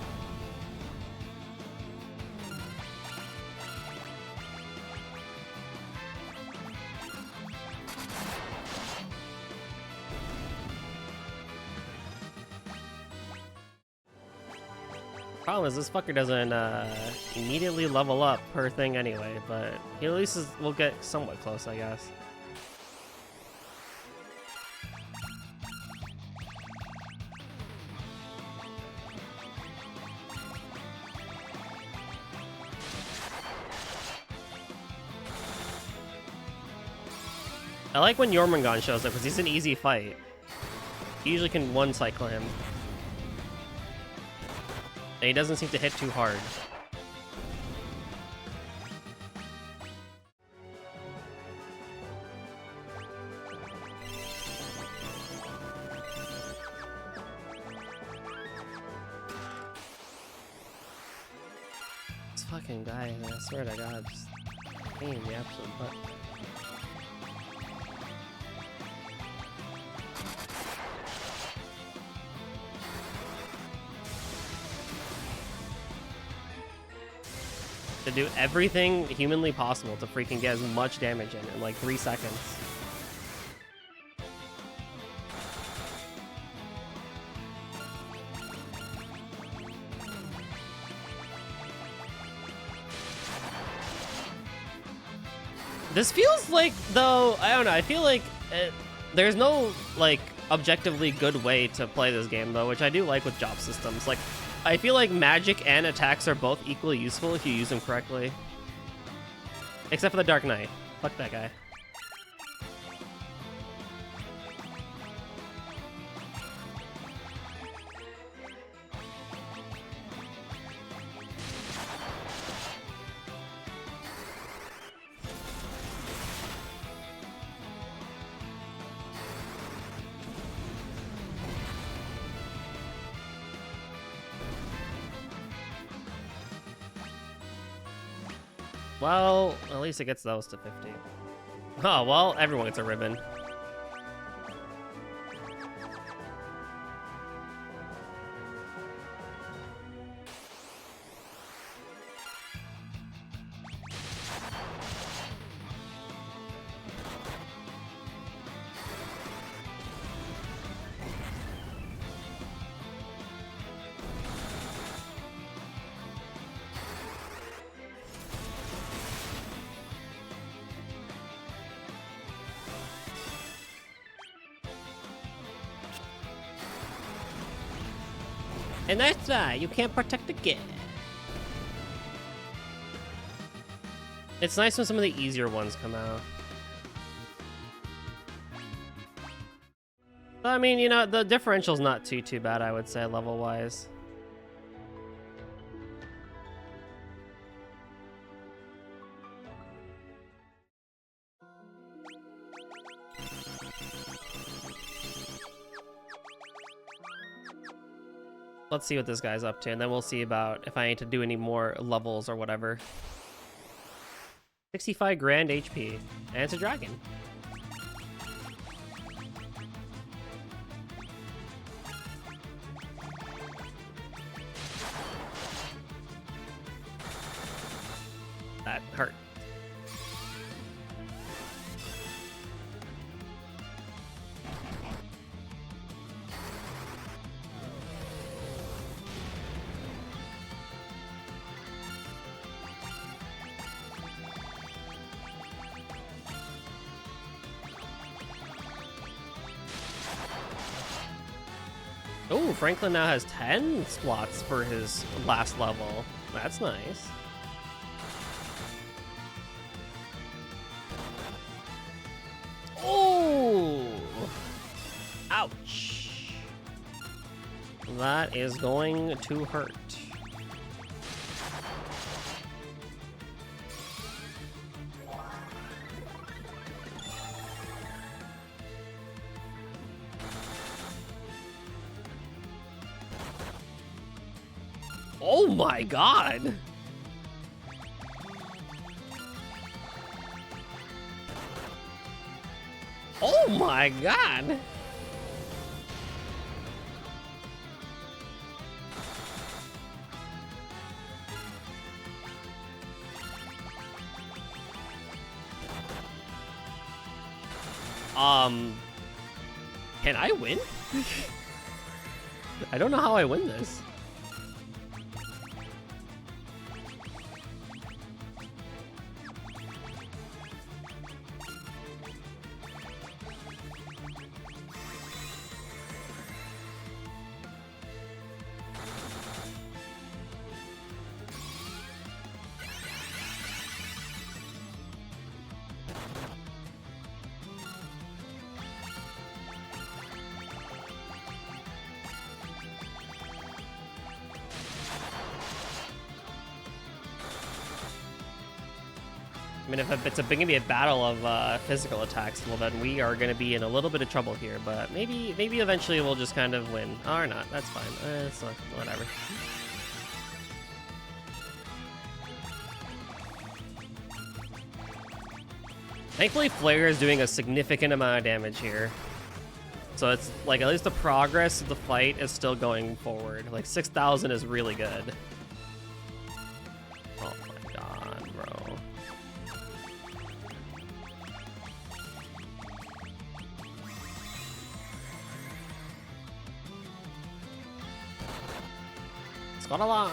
Problem is, this fucker doesn't immediately level up per thing anyway, but he at least will get somewhat close, I guess. I like when Jormungand shows up because he's an easy fight. You usually can one-cycle him. And he doesn't seem to hit too hard. This fucking guy, I swear to God, just pain in the absolute butt. To do everything humanly possible to freaking get as much damage in like 3 seconds. This feels like, though, I don't know, I feel like there's no, like, objectively good way to play this game, though, which I do like with job systems. Like, I feel like magic and attacks are both equally useful if you use them correctly. Except for the Dark Knight. Fuck that guy. Well, at least it gets those to 50. Oh, well, everyone gets a ribbon. And that's why you can't protect the kid. It's nice when some of the easier ones come out. I mean, you know, the differential's not too bad, I would say, level-wise. Let's see what this guy's up to, and then we'll see about if I need to do any more levels or whatever. 65 grand HP, and it's a dragon. That hurt. Oh, Franklin now has 10 slots for his last level. That's nice. Oh! Ouch. That is going to hurt. Oh my god! Oh my god! Can I win? I don't know how I win this. I mean, if it's gonna be a battle of physical attacks, well then we are gonna be in a little bit of trouble here. But maybe eventually we'll just kind of win, or not. That's fine. It's not, whatever. Thankfully, Flare is doing a significant amount of damage here, so it's like at least the progress of the fight is still going forward. Like 6,000 is really good. Oh my god, bro. Got along.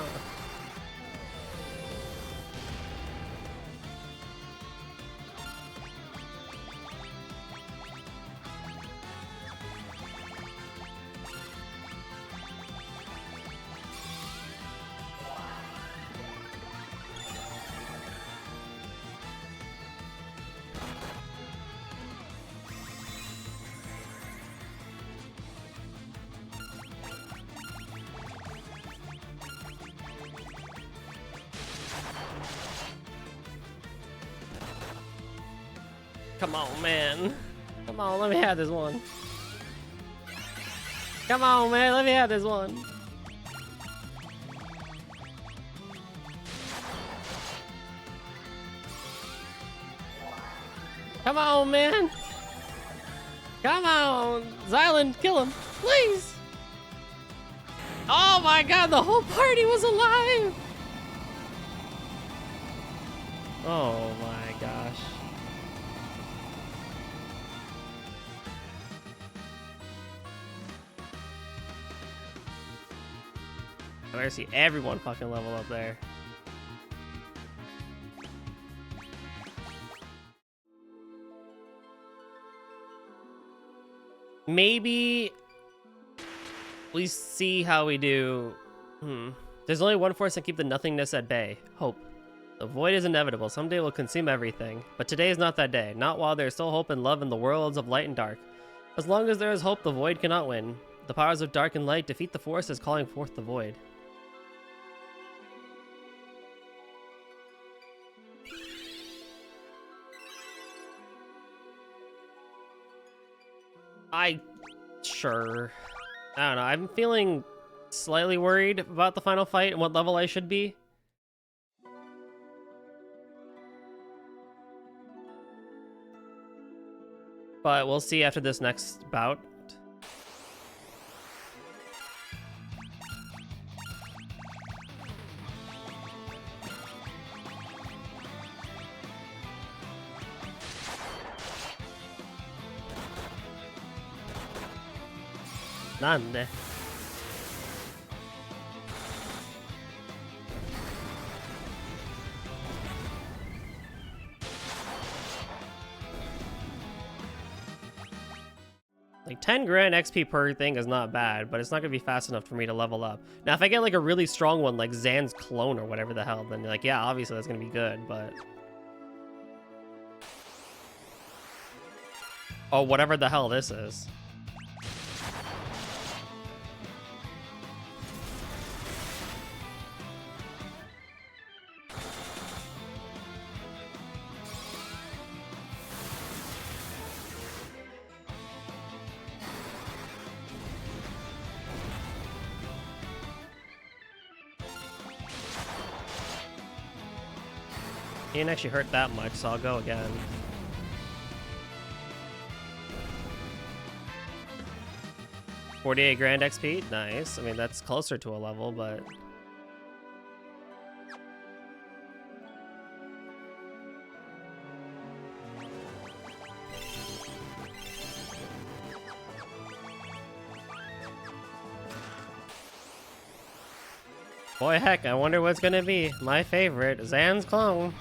Come on, man. Come on, let me have this one. Come on, man, let me have this one. Come on, man. Come on. Xylan, kill him, please. Oh my god, the whole party was alive. Oh my gosh. I better see everyone fucking level up there. Maybe we see how we do. There's only one force that keep the nothingness at bay. Hope. The void is inevitable. Someday will consume everything. But today is not that day. Not while there is still hope and love in the worlds of light and dark. As long as there is hope, the void cannot win. The powers of dark and light defeat the forces calling forth the void. Sure. I don't know. I'm feeling slightly worried about the final fight and what level I should be. But we'll see after this next bout. Nande. Like 10 grand XP per thing is not bad, but it's not gonna be fast enough for me to level up. Now, if I get like a really strong one, like Zan's clone or whatever the hell, then like, yeah, obviously that's gonna be good, but... Oh, whatever the hell this is. He didn't actually hurt that much, so I'll go again. $48 grand XP, nice. I mean, that's closer to a level, but... Boy, heck, I wonder what's gonna be. My favorite, Zan's clone.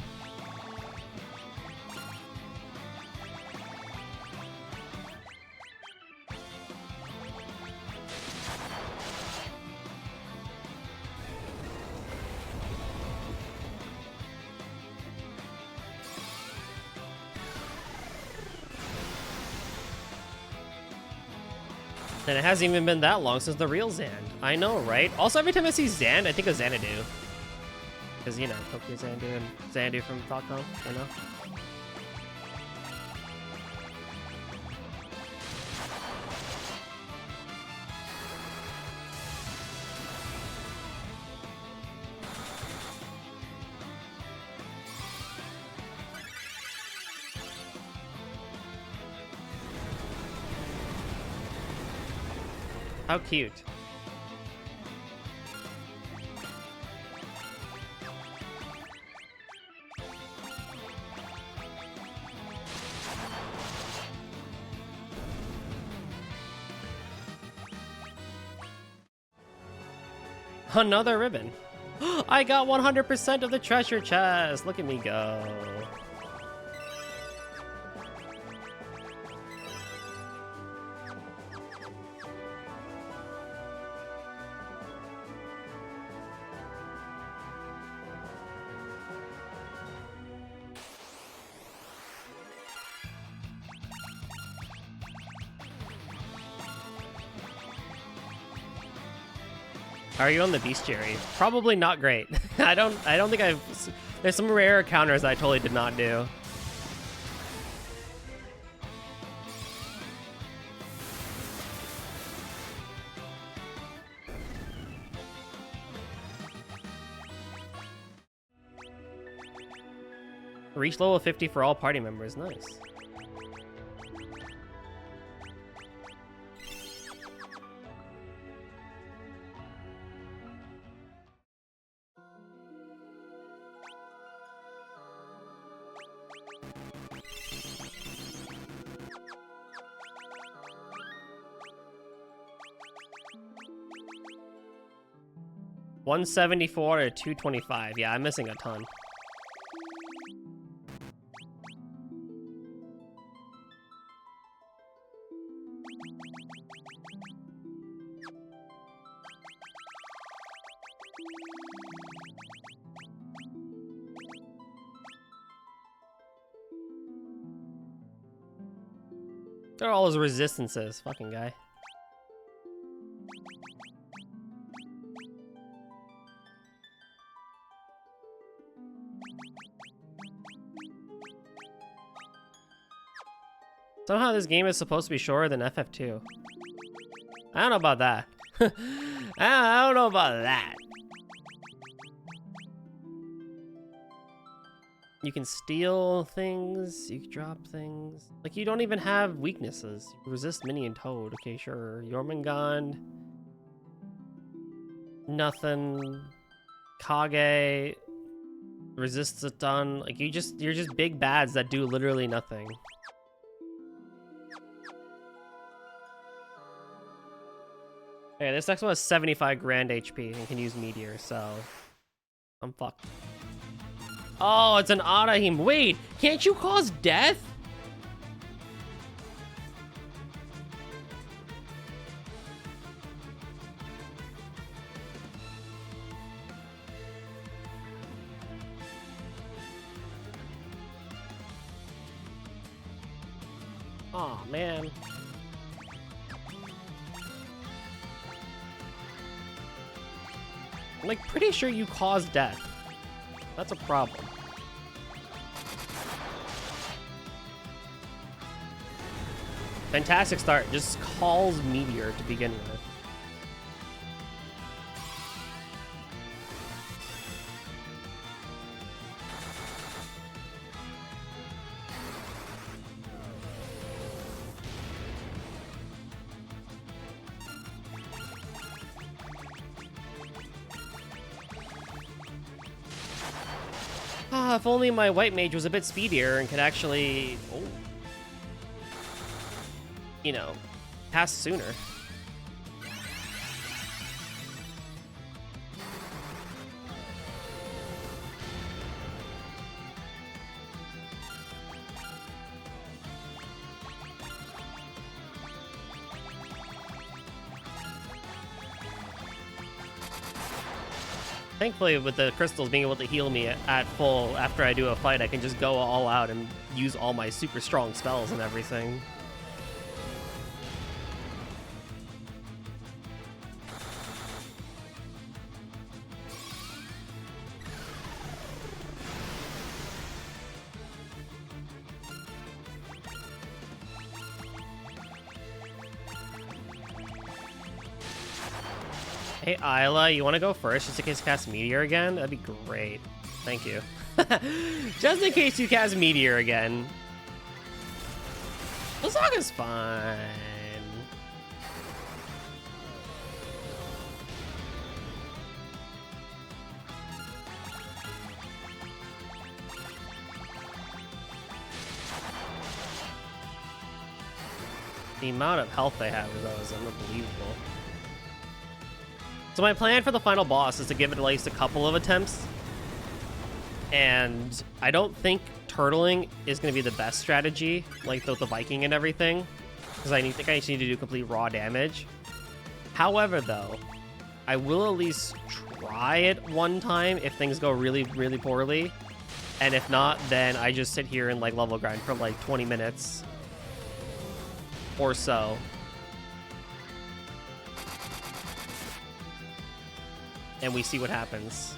And it hasn't even been that long since the real Zand. I know, right? Also, every time I see Zand, I think of Xanadu. Because, you know, Tokyo Xanadu and Xanadu from Falcom, you know? How cute. Another ribbon. I got 100% of the treasure chest. Look at me go. How are you on the bestiary? Probably not great. I don't think I've... There's some rare encounters I totally did not do. Reach level 50 for all party members. Nice. $174 to $225. Yeah, I'm missing a ton. They're all his resistances, fucking guy. Somehow this game is supposed to be shorter than FF2. I don't know about that. I don't know about that. You can steal things, you can drop things. Like, you don't even have weaknesses. You resist Mini and Toad, okay, sure. Jormungand. Nothing. Kage. Resists a ton. Like, you're just big bads that do literally nothing. Okay, this next one has 75 grand HP and can use Meteor, so I'm fucked. Oh, it's an Arahim. Wait, can't you cause death? Oh man. I'm like pretty sure you cause death. That's a problem. Fantastic start. Just calls Meteor to begin with. Ah, if only my white mage was a bit speedier and could actually, you know, pass sooner. Thankfully, with the crystals being able to heal me at full after I do a fight, I can just go all out and use all my super strong spells and everything. Hey, Isla, you want to go first just in case you cast Meteor again? That'd be great. Thank you. Just in case you cast Meteor again. Lasaga's fine. The amount of health they have is unbelievable. So my plan for the final boss is to give it at least a couple of attempts. And I don't think turtling is going to be the best strategy, like with the Viking and everything. Because I think I just need to do complete raw damage. However, though, I will at least try it one time if things go really, really poorly. And if not, then I just sit here and like level grind for like 20 minutes or so. And we see what happens.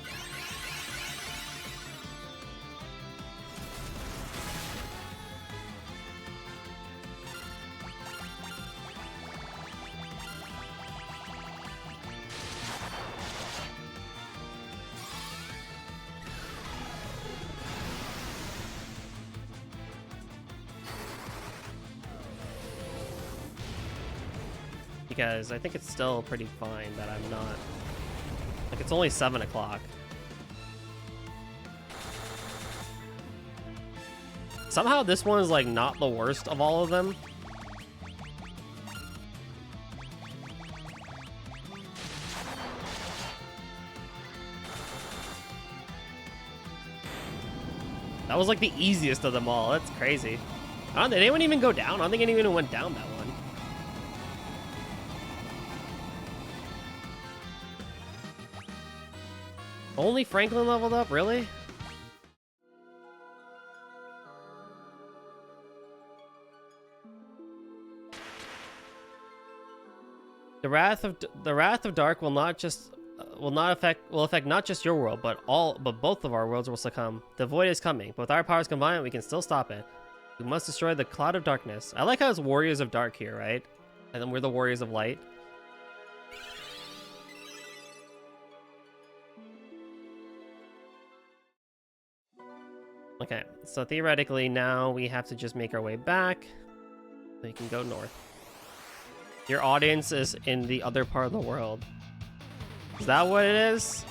Because I think it's still pretty fine that I'm not... Like, it's only 7 o'clock. Somehow this one is, like, not the worst of all of them. That was, like, the easiest of them all. That's crazy. Did anyone even go down? I don't think anyone went down that one. Only Franklin leveled up? Really? The Wrath of Dark will affect not just your world, but both of our worlds will succumb. The void is coming, but with our powers combined, we can still stop it. We must destroy the Cloud of Darkness. I like how it's Warriors of Dark here, right? And then we're the Warriors of Light. Okay, so theoretically now we have to just make our way back. We can go north. Your audience is in the other part of the world. Is that what it is?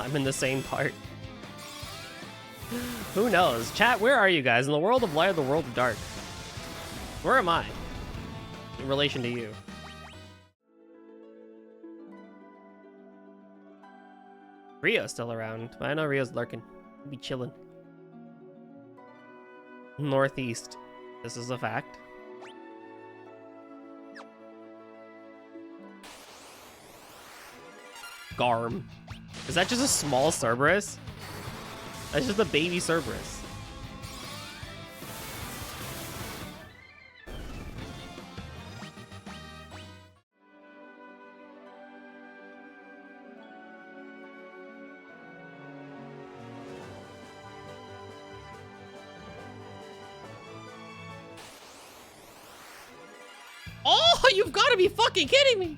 I'm in the same part. Who knows? Chat, where are you guys? In the world of light or the world of dark? Where am I in relation to you? Rio's still around, but I know Rio's lurking. He'll be chilling. Northeast. This is a fact. Garm. Is that just a small Cerberus? That's just a baby Cerberus. Oh, you've got to be fucking kidding me!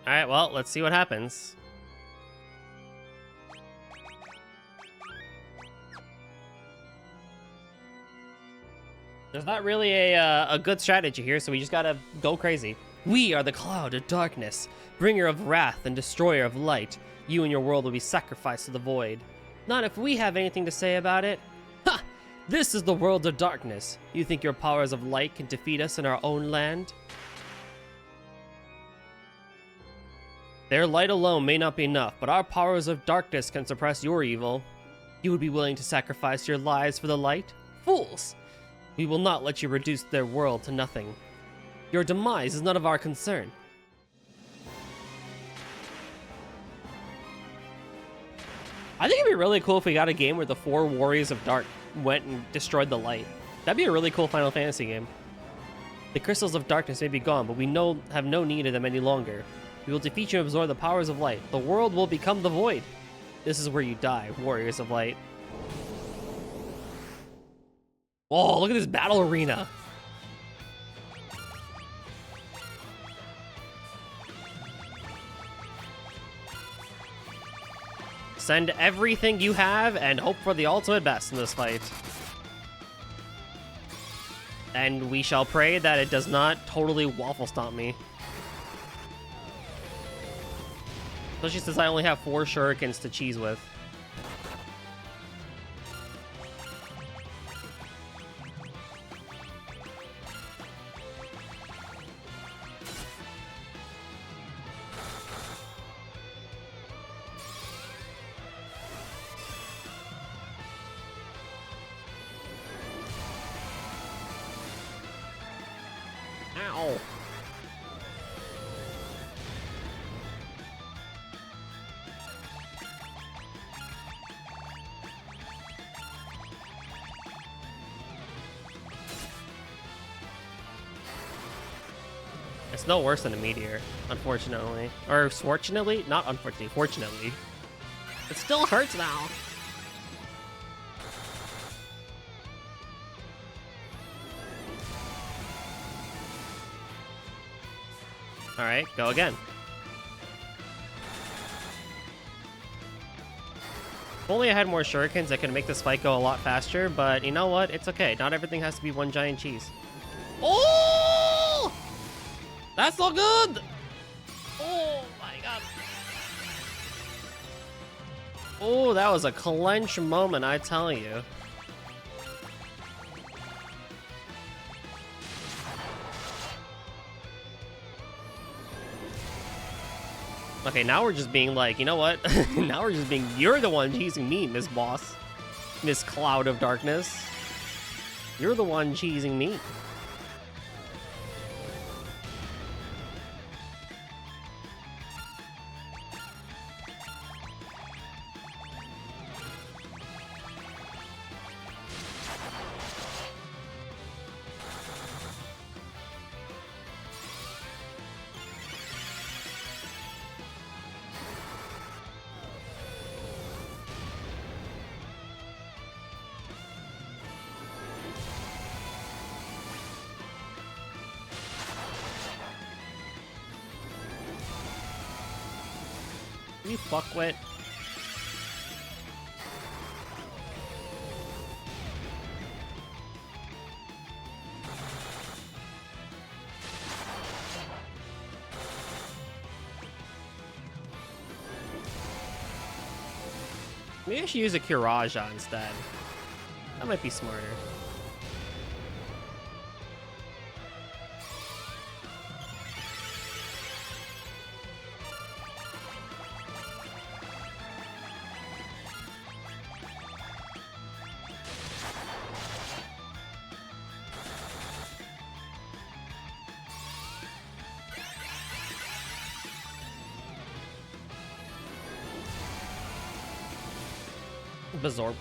Alright, well, let's see what happens. There's not really a good strategy here, so we just gotta go crazy. We are the cloud of darkness, bringer of wrath and destroyer of light. You and your world will be sacrificed to the void. Not if we have anything to say about it. Ha! This is the world of darkness. You think your powers of light can defeat us in our own land? Their light alone may not be enough, but our powers of darkness can suppress your evil. You would be willing to sacrifice your lives for the light? Fools! We will not let you reduce their world to nothing. Your demise is none of our concern. I think it'd be really cool if we got a game where the 4 Warriors of Dark went and destroyed the light. That'd be a really cool Final Fantasy game. The crystals of darkness may be gone, but we have no need of them any longer. We will defeat you and absorb the powers of light. The world will become the void. This is where you die, Warriors of Light. Oh, look at this battle arena. Send everything you have and hope for the ultimate best in this fight. And we shall pray that it does not totally waffle stomp me. Especially since I only have 4 shurikens to cheese with. Ow. It's no worse than a meteor, unfortunately. Or fortunately? Not unfortunately, fortunately. It still hurts now. Alright, go again. If only I had more shurikens, I could make this fight go a lot faster, but you know what? It's okay. Not everything has to be one giant cheese. Oh! That's so good! Oh my god. Oh, that was a clench moment, I tell you. Okay, now we're just being like, you know what? Now we're just being, you're the one cheesing me, Miss Boss. Miss Cloud of Darkness. You're the one cheesing me. You fuckwit. Maybe I should use a Kiraja instead. That might be smarter. Absorb.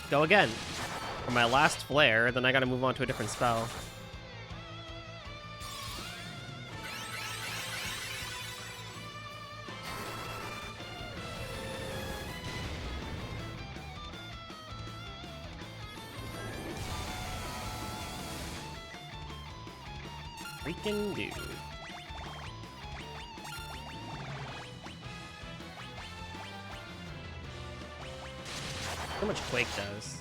Go again. For my last flare, then I gotta move on to a different spell. freaking do. How much Quake does.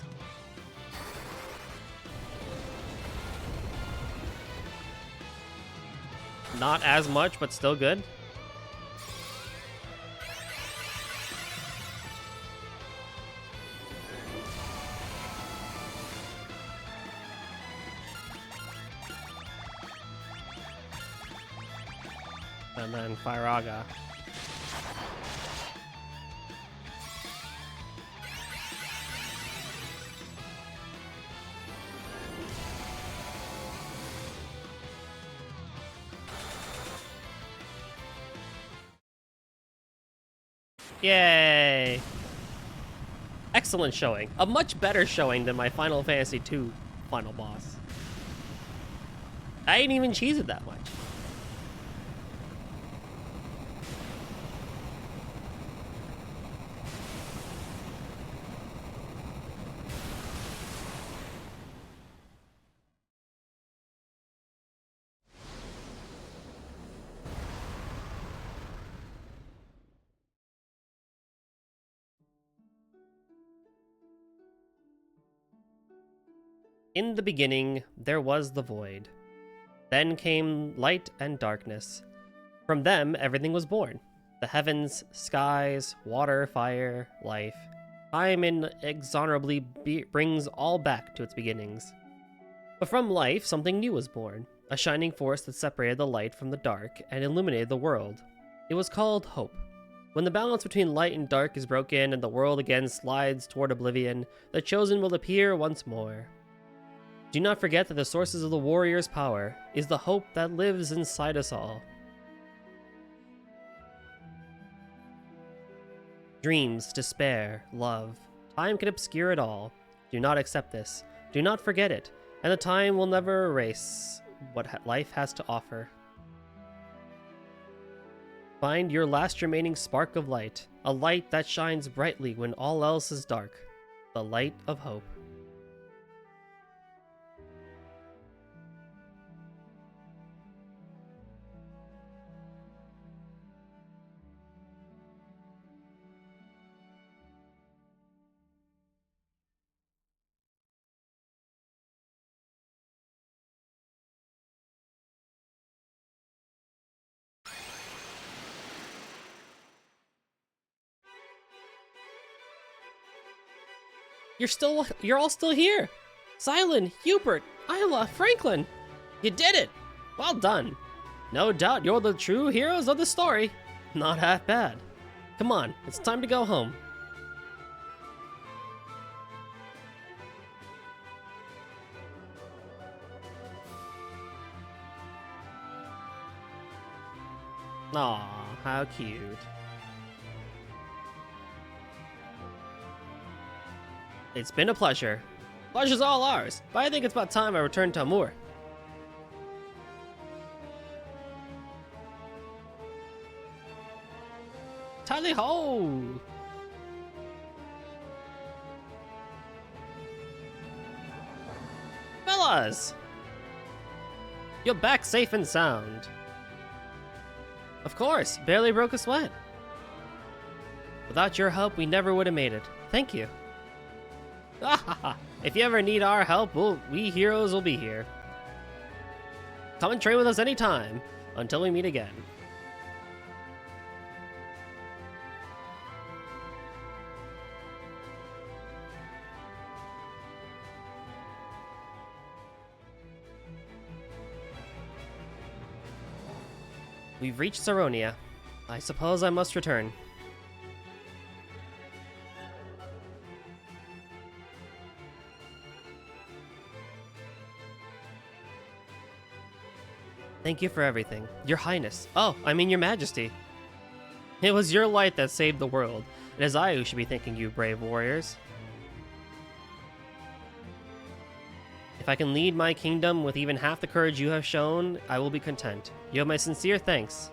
Not as much, but still good. And then Firaga. Yay! Excellent showing. A much better showing than my Final Fantasy II final boss. I didn't even cheese it that much. In the beginning, there was the void. Then came light and darkness. From them, everything was born. The heavens, skies, water, fire, life. Time inexorably brings all back to its beginnings. But from life, something new was born. A shining force that separated the light from the dark and illuminated the world. It was called hope. When the balance between light and dark is broken and the world again slides toward oblivion, the chosen will appear once more. Do not forget that the sources of the warrior's power is the hope that lives inside us all. Dreams, despair, love. Time can obscure it all. Do not accept this. Do not forget it. And the time will never erase what life has to offer. Find your last remaining spark of light, a light that shines brightly when all else is dark. The light of hope. You're all still here. Sylens, Hubert, Ayla, Franklin. You did it. Well done. No doubt you're the true heroes of the story. Not half bad. Come on, it's time to go home. Aw, how cute. It's been a pleasure. Pleasure's all ours, but I think it's about time I returned to Amur. Tally ho! Fellas! You're back safe and sound. Of course, barely broke a sweat. Without your help, we never would have made it. Thank you. If you ever need our help, we heroes will be here. Come and train with us anytime, until we meet again. We've reached Saronia. I suppose I must return. Thank you for everything. Your Highness. Oh, I mean Your Majesty. It was your light that saved the world. It is I who should be thanking you, brave warriors. If I can lead my kingdom with even half the courage you have shown, I will be content. You have my sincere thanks.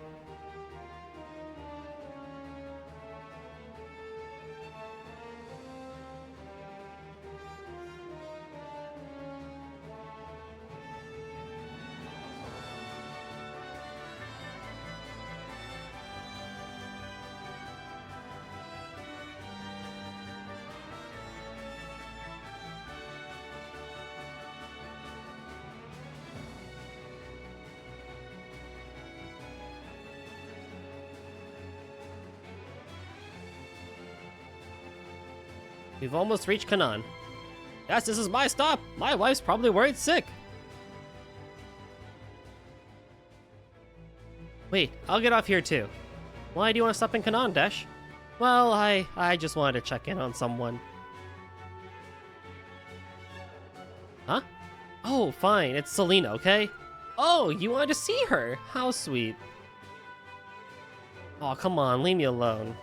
We've almost reached Kanan. Yes, this is my stop. My wife's probably worried sick. Wait, I'll get off here too. Why do you want to stop in Kanan, Dash? Well, I just wanted to check in on someone. Huh? Oh, fine. It's Selena, okay? Oh, you wanted to see her. How sweet. Oh, come on. Leave me alone.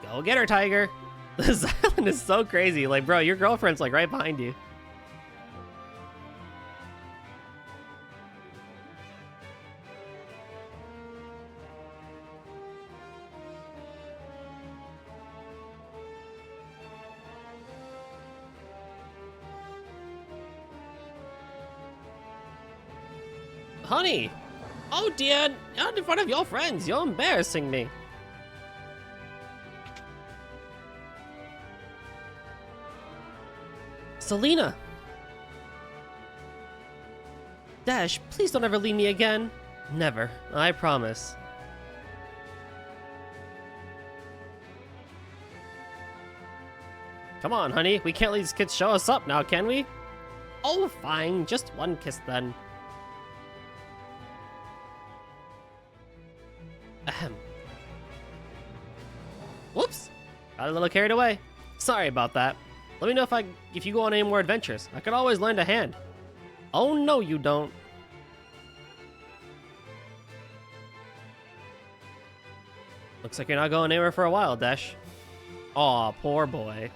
Go get her, Tiger. This island is so crazy. Like, bro, your girlfriend's like right behind you. Honey! Oh dear, not in front of your friends. You're embarrassing me. Selena! Dash, please don't ever leave me again. Never, I promise. Come on, honey. We can't let these kids show us up now, can we? Oh, fine. Just one kiss then. Ahem. Whoops! Got a little carried away. Sorry about that. Let me know if you go on any more adventures. I could always lend a hand. Oh no, you don't. Looks like you're not going anywhere for a while, Dash. Aw, poor boy.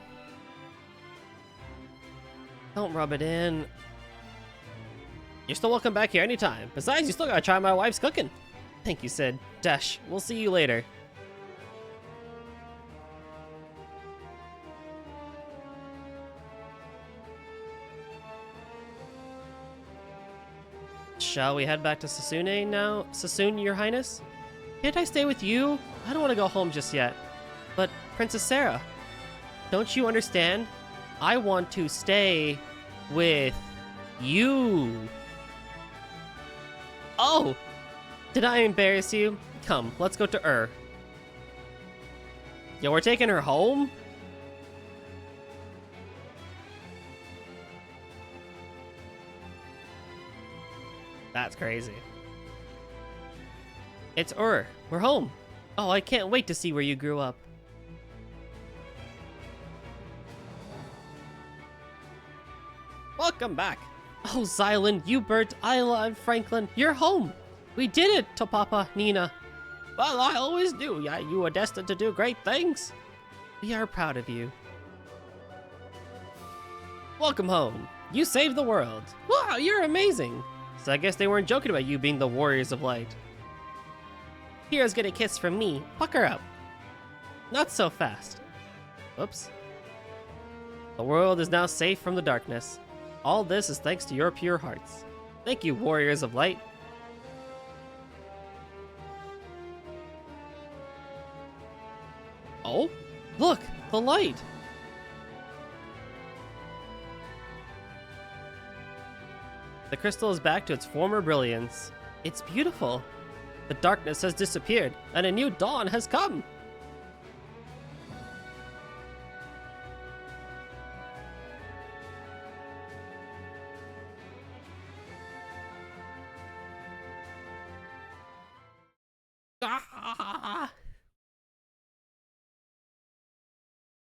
Don't rub it in. You're still welcome back here anytime. Besides, you still gotta try my wife's cooking. Thank you, Sid. Dash, we'll see you later. Shall we head back to Sasune now? Sasune, your highness? Can't I stay with you? I don't want to go home just yet. But, Princess Sarah, don't you understand? I want to stay with you. Oh! Did I embarrass you? Come, let's go to Yo, we're taking her home? That's crazy. It's We're home. Oh, I can't wait to see where you grew up. Welcome back. Oh, Xylan, Hubert, Isla, and Franklin, you're home. We did it, Topapa, Nina. Well, I always knew, yeah, you were destined to do great things. We are proud of you. Welcome home. You saved the world. Wow, you're amazing. So I guess they weren't joking about you being the Warriors of Light. Heroes get a kiss from me. Pucker up. Not so fast. Oops. The world is now safe from the darkness. All this is thanks to your pure hearts. Thank you, Warriors of Light. Oh, look, the light. The crystal is back to its former brilliance. It's beautiful. The darkness has disappeared, and a new dawn has come. Ah!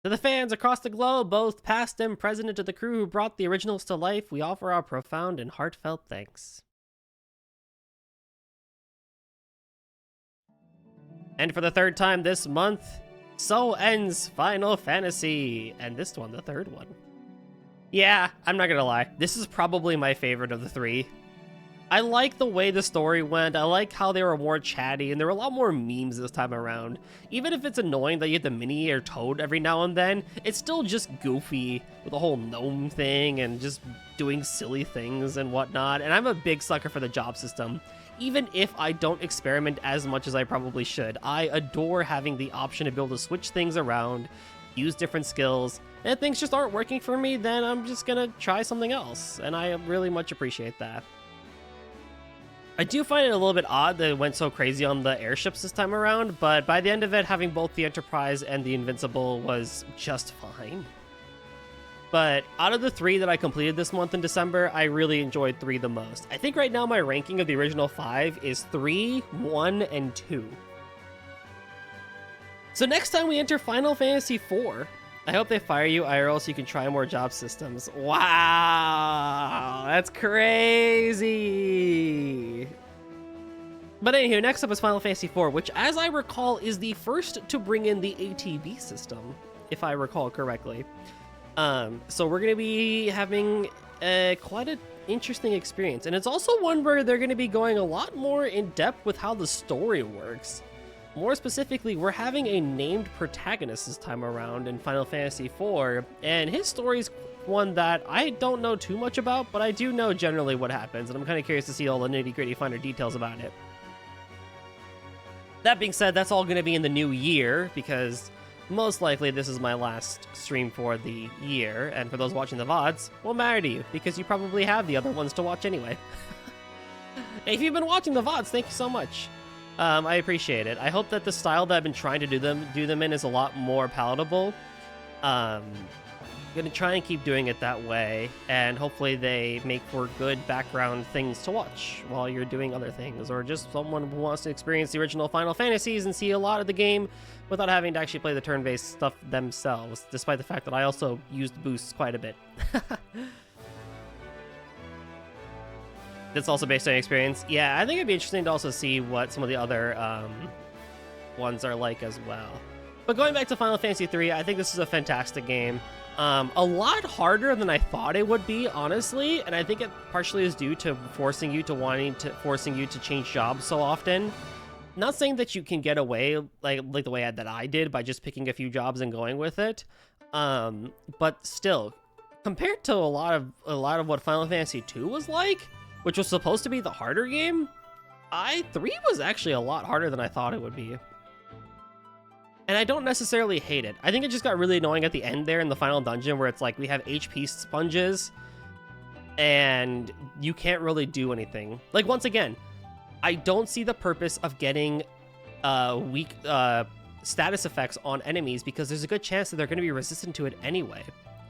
To the fans across the globe, both past and present, and to the crew who brought the originals to life, we offer our profound and heartfelt thanks. And for the third time this month, so ends Final Fantasy. And this one, the third one. Yeah, I'm not gonna lie. This is probably my favorite of the three. I like the way the story went. I like how they were more chatty, and there were a lot more memes this time around. Even if it's annoying that you get the Mini or Toad every now and then, it's still just goofy with the whole gnome thing and just doing silly things and whatnot. And I'm a big sucker for the job system. Even if I don't experiment as much as I probably should, I adore having the option to be able to switch things around, use different skills, and if things just aren't working for me, then I'm just gonna try something else, and I really much appreciate that. I do find it a little bit odd that it went so crazy on the airships this time around, but by the end of it, having both the Enterprise and the Invincible was just fine. But out of the 3 that I completed this month in December, I really enjoyed 3 the most. I think right now my ranking of the original 5 is 3, 1, and 2. So next time we enter Final Fantasy IV. I hope they fire you IRL so you can try more job systems. Wow, that's crazy. But anywho, next up is Final Fantasy IV, which, as I recall, is the first to bring in the ATB system, if I recall correctly. So we're going to be having quite an interesting experience. And it's also one where they're going to be going a lot more in depth with how the story works. More specifically, we're having a named protagonist this time around in Final Fantasy IV, and his story's one that I don't know too much about, but I do know generally what happens, and I'm kind of curious to see all the nitty-gritty finer details about it. That being said, that's all going to be in the new year, because most likely this is my last stream for the year, and for those watching the VODs, won't matter to you, because you probably have the other ones to watch anyway. If you've been watching the VODs, thank you so much. I appreciate it. I hope that the style that I've been trying to do them in is a lot more palatable. I'm gonna try and keep doing it that way, and hopefully they make for good background things to watch while you're doing other things, or just someone who wants to experience the original Final Fantasies and see a lot of the game without having to actually play the turn-based stuff themselves, despite the fact that I also used boosts quite a bit. That's also based on experience. Yeah, I think it'd be interesting to also see what some of the other ones are like as well. But going back to Final Fantasy III, I think this is a fantastic game. A lot harder than I thought it would be, honestly, and I think it partially is due to forcing you to change jobs so often. Not saying that you can get away like the way that I did by just picking a few jobs and going with it, but still, compared to a lot of what Final Fantasy II was like, which was supposed to be the harder game, 3 was actually a lot harder than I thought it would be. And I don't necessarily hate it. I think it just got really annoying at the end there in the final dungeon where it's like we have HP sponges and you can't really do anything. Like, once again, I don't see the purpose of getting weak status effects on enemies because there's a good chance that they're going to be resistant to it anyway.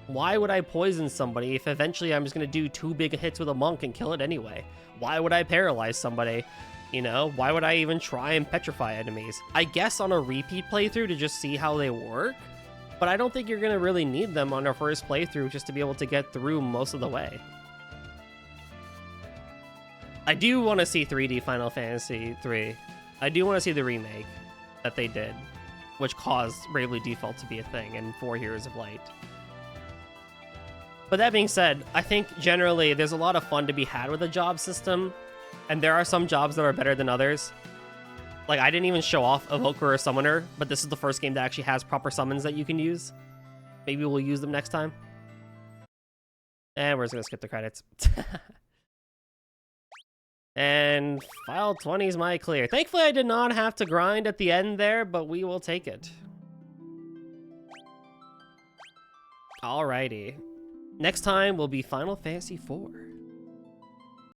Why would I poison somebody if eventually I'm just going to do 2 big hits with a monk and kill it anyway? Why would I paralyze somebody? You know, why would I even try and petrify enemies? I guess on a repeat playthrough to just see how they work, but I don't think you're going to really need them on our first playthrough just to be able to get through most of the way. I do want to see 3D Final Fantasy 3. I do want to see the remake that they did, which caused Bravely Default to be a thing in 4 Heroes of Light. But that being said, I think generally there's a lot of fun to be had with a job system, and there are some jobs that are better than others. Like, I didn't even show off Evoker or Summoner, but this is the first game that actually has proper summons that you can use. Maybe we'll use them next time. And we're just gonna skip the credits. And file 20 is my clear. Thankfully, I did not have to grind at the end there, but we will take it. Alrighty. Next time will be Final Fantasy IV.